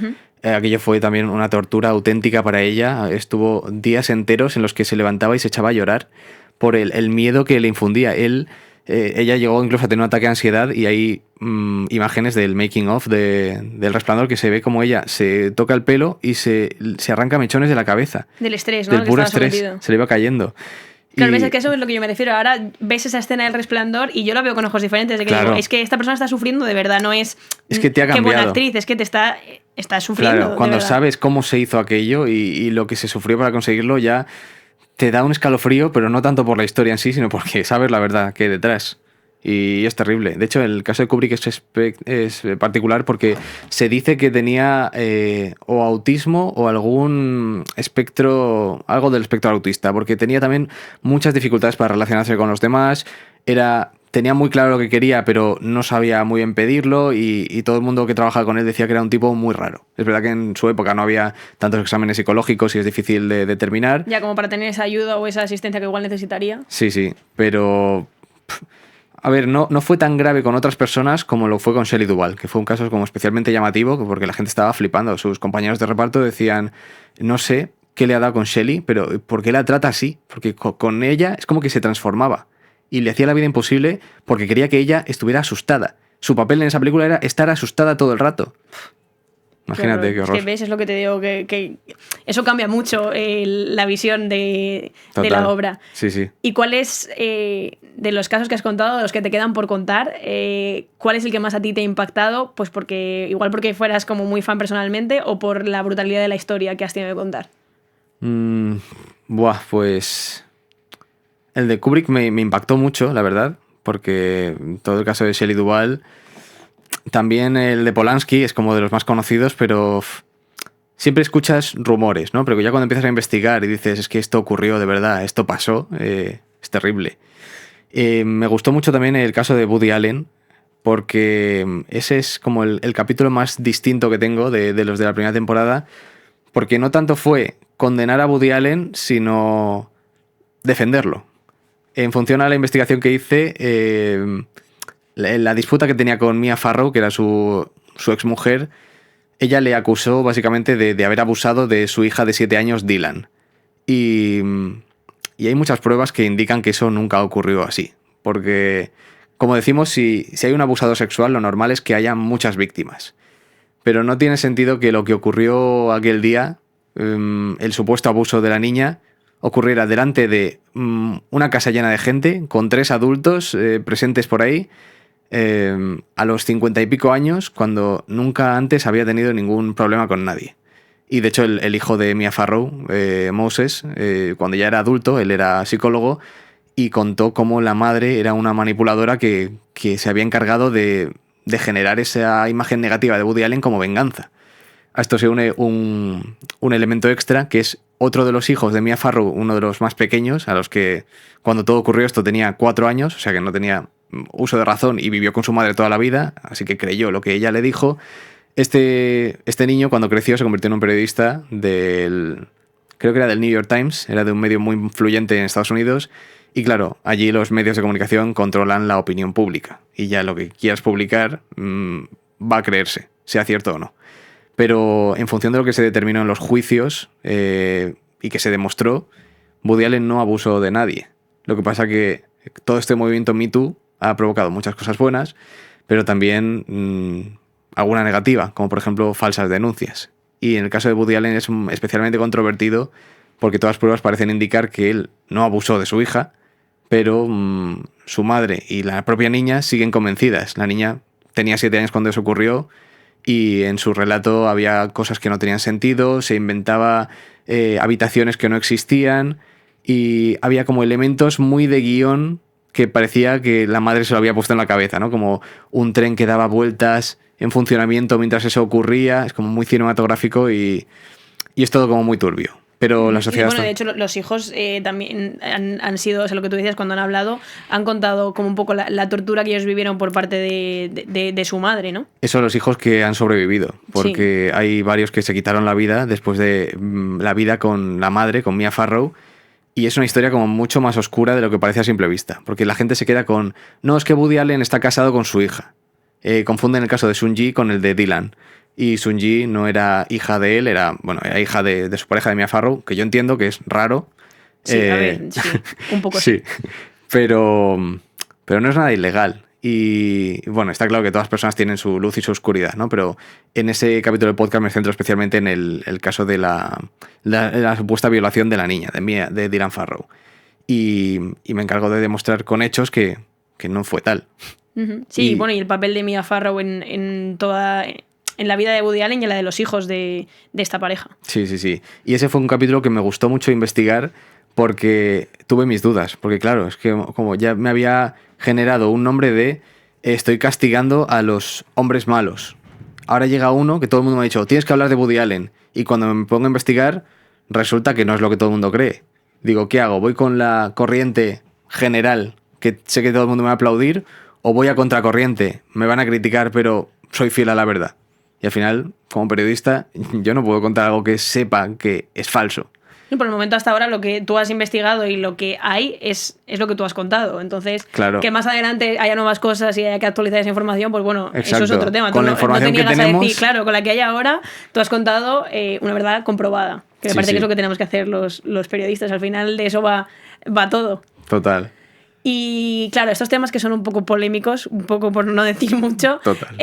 Aquello fue también una tortura auténtica para ella. Estuvo días enteros en los que se levantaba y se echaba a llorar por el miedo que le infundía. Ella llegó incluso a tener un ataque de ansiedad y hay imágenes del making of del Resplandor que se ve como ella se toca el pelo y se arranca mechones de la cabeza. Del estrés, ¿no? Del puro estrés. Se le iba cayendo. Claro, ves, es que eso es lo que yo me refiero. Ahora ves esa escena del Resplandor y yo la veo con ojos diferentes. De que digo, es que esta persona está sufriendo de verdad, no es que te ha cambiado. Qué buena actriz, es que te está sufriendo. Claro, cuando sabes cómo se hizo aquello y lo que se sufrió para conseguirlo, ya te da un escalofrío, pero no tanto por la historia en sí, sino porque sabes la verdad que hay detrás. Y es terrible. De hecho, el caso de Kubrick es particular porque se dice que tenía o autismo o algún espectro, algo del espectro autista, porque tenía también muchas dificultades para relacionarse con los demás, tenía muy claro lo que quería, pero no sabía muy bien pedirlo y todo el mundo que trabajaba con él decía que era un tipo muy raro. Es verdad que en su época no había tantos exámenes psicológicos y es difícil de determinar. Ya como para tener esa ayuda o esa asistencia que igual necesitaría. Sí, pero... A ver, no fue tan grave con otras personas como lo fue con Shelley Duvall, que fue un caso como especialmente llamativo porque la gente estaba flipando. Sus compañeros de reparto decían, no sé qué le ha dado con Shelley, pero ¿por qué la trata así? Porque con ella es como que se transformaba y le hacía la vida imposible porque quería que ella estuviera asustada. Su papel en esa película era estar asustada todo el rato. Imagínate qué horror. Es que ves, es lo que te digo, que eso cambia mucho la visión de la obra. Sí. ¿Y cuál es, de los casos que has contado, de los que te quedan por contar, cuál es el que más a ti te ha impactado? Pues igual porque fueras como muy fan personalmente o por la brutalidad de la historia que has tenido que contar. Pues el de Kubrick me impactó mucho, la verdad, porque todo el caso de Shelley Duvall... También el de Polanski es como de los más conocidos, pero siempre escuchas rumores, ¿no? Pero ya cuando empiezas a investigar y dices, es que esto ocurrió de verdad, esto pasó, es terrible. Me gustó mucho también el caso de Woody Allen, porque ese es como el capítulo más distinto que tengo de los de la primera temporada, porque no tanto fue condenar a Woody Allen, sino defenderlo. En función a la investigación que hice... La disputa que tenía con Mia Farrow, que era su exmujer, ella le acusó básicamente de haber abusado de su hija de 7 años, Dylan. Y hay muchas pruebas que indican que eso nunca ocurrió así. Porque, como decimos, si hay un abusador sexual, lo normal es que haya muchas víctimas. Pero no tiene sentido que lo que ocurrió aquel día, el supuesto abuso de la niña, ocurriera delante de una casa llena de gente, con 3 adultos presentes por ahí, a los 50 y pico años, cuando nunca antes había tenido ningún problema con nadie. Y de hecho el hijo de Mia Farrow, Moses, cuando ya era adulto, él era psicólogo y contó cómo la madre era una manipuladora que se había encargado de generar esa imagen negativa de Woody Allen como venganza. A esto se une un elemento extra, que es otro de los hijos de Mia Farrow, uno de los más pequeños, a los que cuando todo ocurrió esto tenía 4 años, o sea que no tenía uso de razón y vivió con su madre toda la vida, así que creyó lo que ella le dijo. Este niño, cuando creció, se convirtió en un periodista creo que era del New York Times, era de un medio muy influyente en Estados Unidos, y claro, allí los medios de comunicación controlan la opinión pública, y ya lo que quieras publicar va a creerse, sea cierto o no. Pero en función de lo que se determinó en los juicios y que se demostró, Woody Allen no abusó de nadie. Lo que pasa que todo este movimiento Me Too ha provocado muchas cosas buenas, pero también alguna negativa, como por ejemplo falsas denuncias. Y en el caso de Woody Allen es especialmente controvertido porque todas las pruebas parecen indicar que él no abusó de su hija, pero su madre y la propia niña siguen convencidas. La niña tenía 7 años cuando eso ocurrió y en su relato había cosas que no tenían sentido, se inventaba habitaciones que no existían y había como elementos muy de guión que parecía que la madre se lo había puesto en la cabeza, ¿no? Como un tren que daba vueltas en funcionamiento mientras eso ocurría. Es como muy cinematográfico y es todo como muy turbio. Pero la sociedad... Y bueno, de hecho, los hijos también han sido, o sea, lo que tú decías cuando han hablado, han contado como un poco la tortura que ellos vivieron por parte de su madre, ¿no? Eso, los hijos que han sobrevivido, porque hay varios que se quitaron la vida después de la vida con la madre, con Mia Farrow, y es una historia como mucho más oscura de lo que parece a simple vista, porque la gente se queda con, no, es que Woody Allen está casado con su hija. Confunden el caso de Sun-Ji con el de Dylan. Y Sun-Ji no era hija de él, era hija de su pareja, de Mia Farrow, que yo entiendo que es raro. Sí, a ver, sí, un poco sí. Pero no es nada ilegal. Y bueno, está claro que todas las personas tienen su luz y su oscuridad, ¿no? Pero en ese capítulo del podcast me centro especialmente en el caso de la supuesta violación de la niña, de Dylan Farrow. Y me encargo de demostrar con hechos que no fue tal. Uh-huh. Sí, y el papel de Mia Farrow en la vida de Woody Allen y en la de los hijos de esta pareja. Sí. Y ese fue un capítulo que me gustó mucho investigar porque tuve mis dudas. Porque claro, es que como ya me había generado un nombre de estoy castigando a los hombres malos. Ahora llega uno que todo el mundo me ha dicho, tienes que hablar de Woody Allen. Y cuando me pongo a investigar, resulta que no es lo que todo el mundo cree. Digo, ¿qué hago? ¿Voy con la corriente general, que sé que todo el mundo me va a aplaudir? ¿O voy a contracorriente? Me van a criticar, pero soy fiel a la verdad. Y al final, como periodista, yo no puedo contar algo que sepa que es falso. Y por el momento hasta ahora lo que tú has investigado y lo que hay es lo que tú has contado. Entonces, claro, que más adelante haya nuevas cosas y haya que actualizar esa información, pues bueno, exacto, eso es otro tema. Con tú la información no te que niegas tenemos... a decir, claro, con la que hay ahora, tú has contado una verdad comprobada. Que me parece que es lo que tenemos que hacer los periodistas. Al final de eso va todo. Total. Y claro, estos temas que son un poco polémicos, un poco por no decir mucho, Total.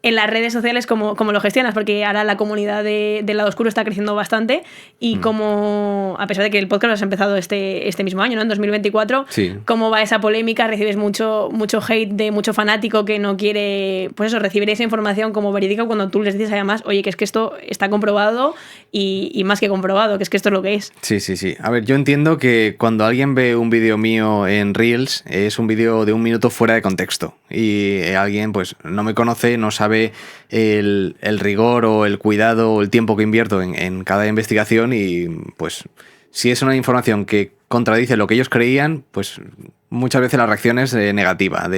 En las redes sociales, ¿cómo lo gestionas? Porque ahora la comunidad del lado oscuro está creciendo bastante y como, a pesar de que el podcast lo has empezado este mismo año, ¿no? En 2024, sí. ¿Cómo va esa polémica? ¿Recibes mucho hate de mucho fanático que no quiere, pues eso, recibir esa información como verídica cuando tú les dices además, oye, que es que esto está comprobado y más que comprobado, que es que esto es lo que es? Sí. A ver, yo entiendo que cuando alguien ve un vídeo mío en Reels, es un vídeo de 1 minuto fuera de contexto y alguien pues no me conoce, no sabe el rigor o el cuidado o el tiempo que invierto en cada investigación y pues si es una información que contradice lo que ellos creían, pues muchas veces la reacción es negativa,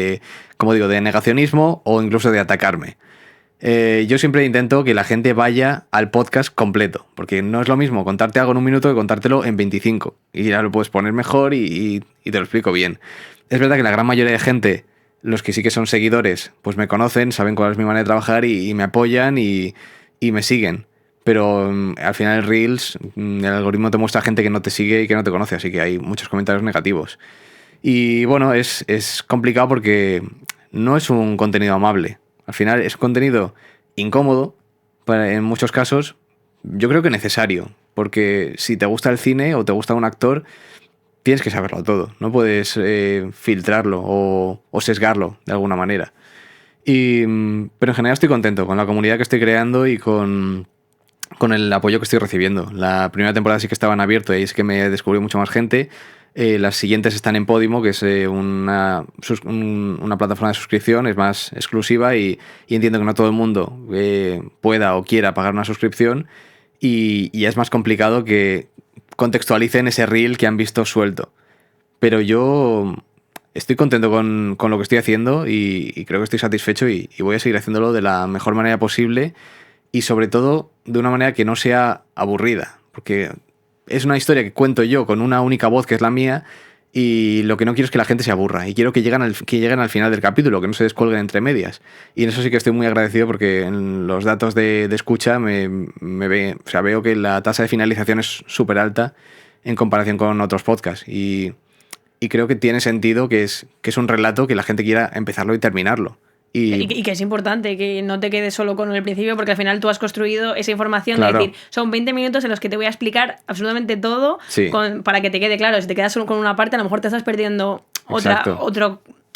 como digo, de negacionismo o incluso de atacarme. Yo siempre intento que la gente vaya al podcast completo, porque no es lo mismo contarte algo en 1 minuto que contártelo en 25 y ya lo puedes poner mejor y te lo explico bien. Es verdad que la gran mayoría de gente, los que sí que son seguidores, pues me conocen, saben cuál es mi manera de trabajar y me apoyan y me siguen. Pero al final el Reels, el algoritmo te muestra gente que no te sigue y que no te conoce, así que hay muchos comentarios negativos. Y bueno, es complicado porque no es un contenido amable. Al final es un contenido incómodo, en muchos casos, yo creo que necesario, porque si te gusta el cine o te gusta un actor, tienes que saberlo todo, no puedes filtrarlo o sesgarlo de alguna manera. Pero en general estoy contento con la comunidad que estoy creando y con el apoyo que estoy recibiendo. La primera temporada sí que estaba en abierto y es que me descubrió mucha más gente. Las siguientes están en Podimo, que es una plataforma de suscripción, es más exclusiva y entiendo que no todo el mundo pueda o quiera pagar una suscripción y es más complicado que contextualicen ese reel que han visto suelto. Pero yo estoy contento con lo que estoy haciendo y creo que estoy satisfecho y voy a seguir haciéndolo de la mejor manera posible y sobre todo de una manera que no sea aburrida, porque es una historia que cuento yo con una única voz que es la mía y lo que no quiero es que la gente se aburra y quiero que lleguen al final del capítulo, que no se descuelguen entre medias. Y en eso sí que estoy muy agradecido porque en los datos de escucha veo que la tasa de finalización es súper alta en comparación con otros podcasts y creo que tiene sentido que es un relato que la gente quiera empezarlo y terminararlo. Y que es importante que no te quedes solo con el principio porque al final tú has construido esa información, claro. De decir, son 20 minutos en los que te voy a explicar absolutamente todo, sí. Para que te quede claro. Si te quedas solo con una parte, a lo mejor te estás perdiendo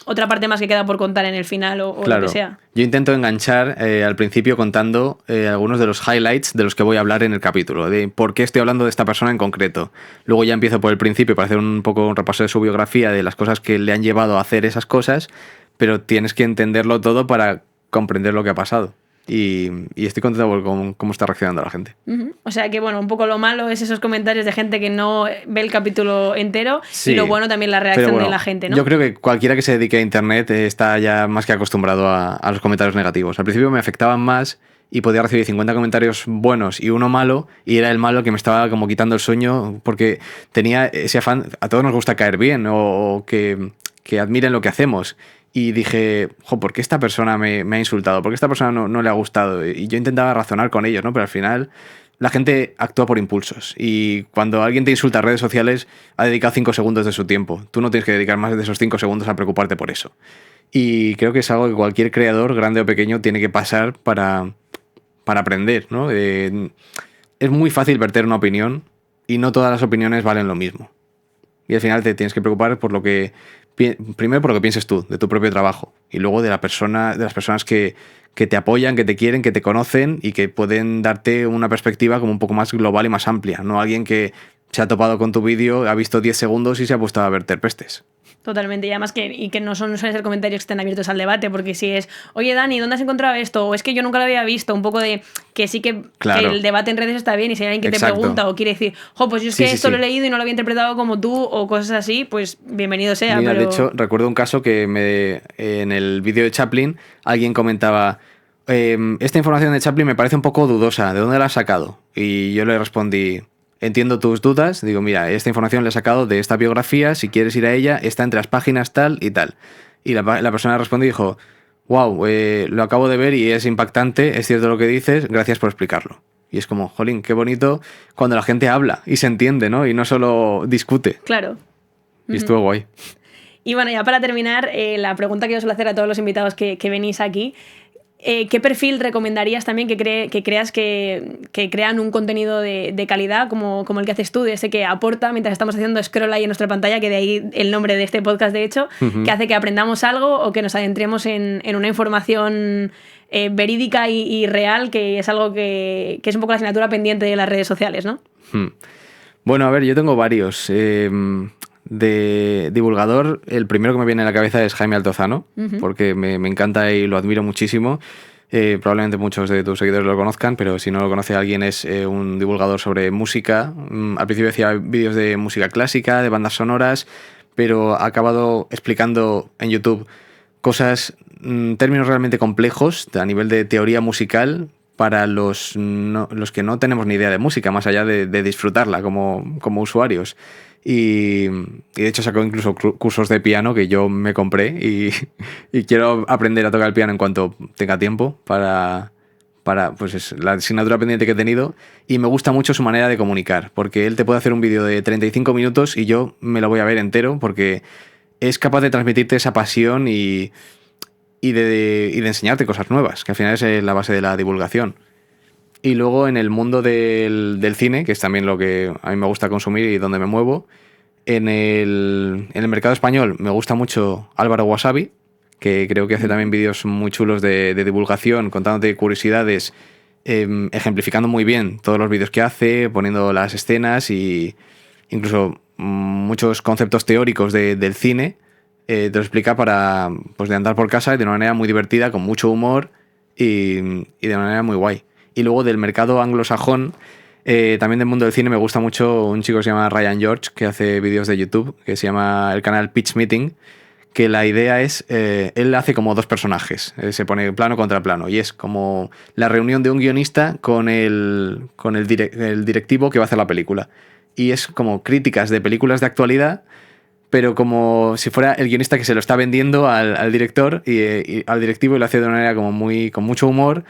otra parte más que queda por contar en el final o Claro. lo que sea. Yo intento enganchar al principio contando algunos de los highlights de los que voy a hablar en el capítulo, de por qué estoy hablando de esta persona en concreto. Luego ya empiezo por el principio para hacer un poco un repaso de su biografía, de las cosas que le han llevado a hacer esas cosas, pero tienes que entenderlo todo para comprender lo que ha pasado. Y estoy contento por cómo está reaccionando la gente. O sea que, bueno, un poco lo malo es esos comentarios de gente que no ve el capítulo entero Sí, y lo bueno también la reacción pero bueno, de la gente, ¿no? Yo creo que cualquiera que se dedique a Internet está ya más que acostumbrado a los comentarios negativos. Al principio me afectaban más y podía recibir 50 comentarios buenos y uno malo, y era el malo que me estaba como quitando el sueño porque tenía ese afán. A todos nos gusta caer bien o que admiren lo que hacemos. Y dije, ¿por qué esta persona me ha insultado? ¿Por qué esta persona no le ha gustado? Y yo intentaba razonar con ellos, ¿no? Pero al final la gente actúa por impulsos. Y cuando alguien te insulta en redes sociales, ha dedicado 5 segundos de su tiempo. Tú no tienes que dedicar más de esos 5 segundos a preocuparte por eso. Y creo que es algo que cualquier creador, grande o pequeño, tiene que pasar para aprender, ¿no? Es muy fácil verter una opinión y no todas las opiniones valen lo mismo. Y al final te tienes que preocupar por lo que... Primero por lo que pienses tú, de tu propio trabajo, y luego de las personas que te apoyan, que te quieren, que te conocen y que pueden darte una perspectiva como un poco más global y más amplia, no alguien que se ha topado con tu vídeo, ha visto 10 segundos y se ha puesto a verter pestes. Totalmente, y además que no suelen ser comentarios que estén abiertos al debate, porque si es, oye Dani, ¿dónde has encontrado esto? O es que yo nunca lo había visto, un poco de que sí que, claro, que el debate en redes está bien, y si hay alguien que exacto, te pregunta o quiere decir, pues yo es que esto lo he leído y no lo había interpretado como tú, o cosas así, pues bienvenido sea. Mira, pero... de hecho, recuerdo un caso que en el vídeo de Chaplin alguien comentaba, esta información de Chaplin me parece un poco dudosa, ¿de dónde la has sacado? Y yo le respondí, entiendo tus dudas, digo, mira, esta información la he sacado de esta biografía, si quieres ir a ella, está entre las páginas tal y tal. Y la persona respondió y dijo, wow, lo acabo de ver y es impactante, es cierto lo que dices, gracias por explicarlo. Y es como, jolín, qué bonito cuando la gente habla y se entiende, ¿no? Y no solo discute. Claro. Y estuvo guay. Y bueno, ya para terminar, la pregunta que yo suelo hacer a todos los invitados que venís aquí, ¿qué perfil recomendarías también que creas que crean un contenido de calidad como el que haces tú, de ese que aporta mientras estamos haciendo scroll ahí en nuestra pantalla, que de ahí el nombre de este podcast de hecho, que hace que aprendamos algo o que nos adentremos en una información verídica y real, que es algo que es un poco la asignatura pendiente de las redes sociales, ¿no? Bueno, a ver, yo tengo varios. De divulgador, el primero que me viene a la cabeza es Jaime Altozano, porque me encanta y lo admiro muchísimo. Probablemente muchos de tus seguidores lo conozcan, pero si no lo conoce alguien, es un divulgador sobre música. Al principio hacía vídeos de música clásica, de bandas sonoras, pero ha acabado explicando en YouTube cosas, términos realmente complejos a nivel de teoría musical para los que no tenemos ni idea de música, más allá de disfrutarla como usuarios. Y de hecho sacó incluso cursos de piano que yo me compré y quiero aprender a tocar el piano en cuanto tenga tiempo para pues es la asignatura pendiente que he tenido. Y me gusta mucho su manera de comunicar, porque él te puede hacer un vídeo de 35 minutos y yo me lo voy a ver entero, porque es capaz de transmitirte esa pasión y de enseñarte cosas nuevas, que al final es la base de la divulgación. Y luego en el mundo del cine, que es también lo que a mí me gusta consumir y donde me muevo, en el mercado español me gusta mucho Álvaro Wasabi, que creo que hace también vídeos muy chulos de divulgación, contándote curiosidades, ejemplificando muy bien todos los vídeos que hace, poniendo las escenas y incluso muchos conceptos teóricos del cine. Te lo explica para pues, de andar por casa de una manera muy divertida, con mucho humor y de una manera muy guay. Y luego del mercado anglosajón, también del mundo del cine, me gusta mucho un chico que se llama Ryan George, que hace vídeos de YouTube, que se llama el canal Pitch Meeting, que la idea es, él hace como dos personajes, se pone plano contra plano, y es como la reunión de un guionista con el directivo que va a hacer la película. Y es como críticas de películas de actualidad, pero como si fuera el guionista que se lo está vendiendo al director y al directivo, y lo hace de una manera como con mucho humor.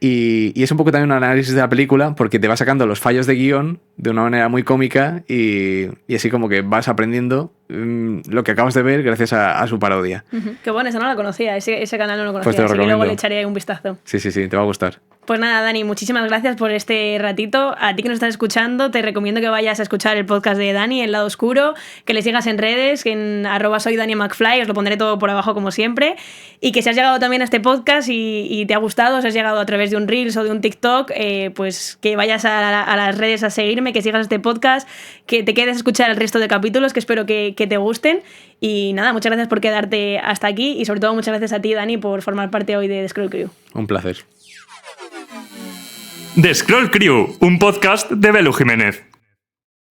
Y es un poco también un análisis de la película, porque te va sacando los fallos de guión de una manera muy cómica y así como que vas aprendiendo lo que acabas de ver gracias a su parodia. Qué bueno, esa no la conocía, ese canal no lo conocía, Pues te lo así que recomiendo. luego le echaré un vistazo. Sí, te va a gustar. Pues nada, Dani, muchísimas gracias por este ratito. A ti que nos estás escuchando, te recomiendo que vayas a escuchar el podcast de Dani, El Lado Oscuro, que le sigas en redes, en @soydaniamcfly, os lo pondré todo por abajo como siempre, y que si has llegado también a este podcast y te ha gustado, si has llegado a través de un Reels o de un TikTok, pues que vayas a las redes a seguirme, que sigas este podcast, que te quedes a escuchar el resto de capítulos, que espero que te gusten. Y nada, muchas gracias por quedarte hasta aquí y sobre todo muchas gracias a ti, Dani, por formar parte hoy de The Scroll Crew. Un placer. The Scroll Crew, un podcast de Belu Jiménez.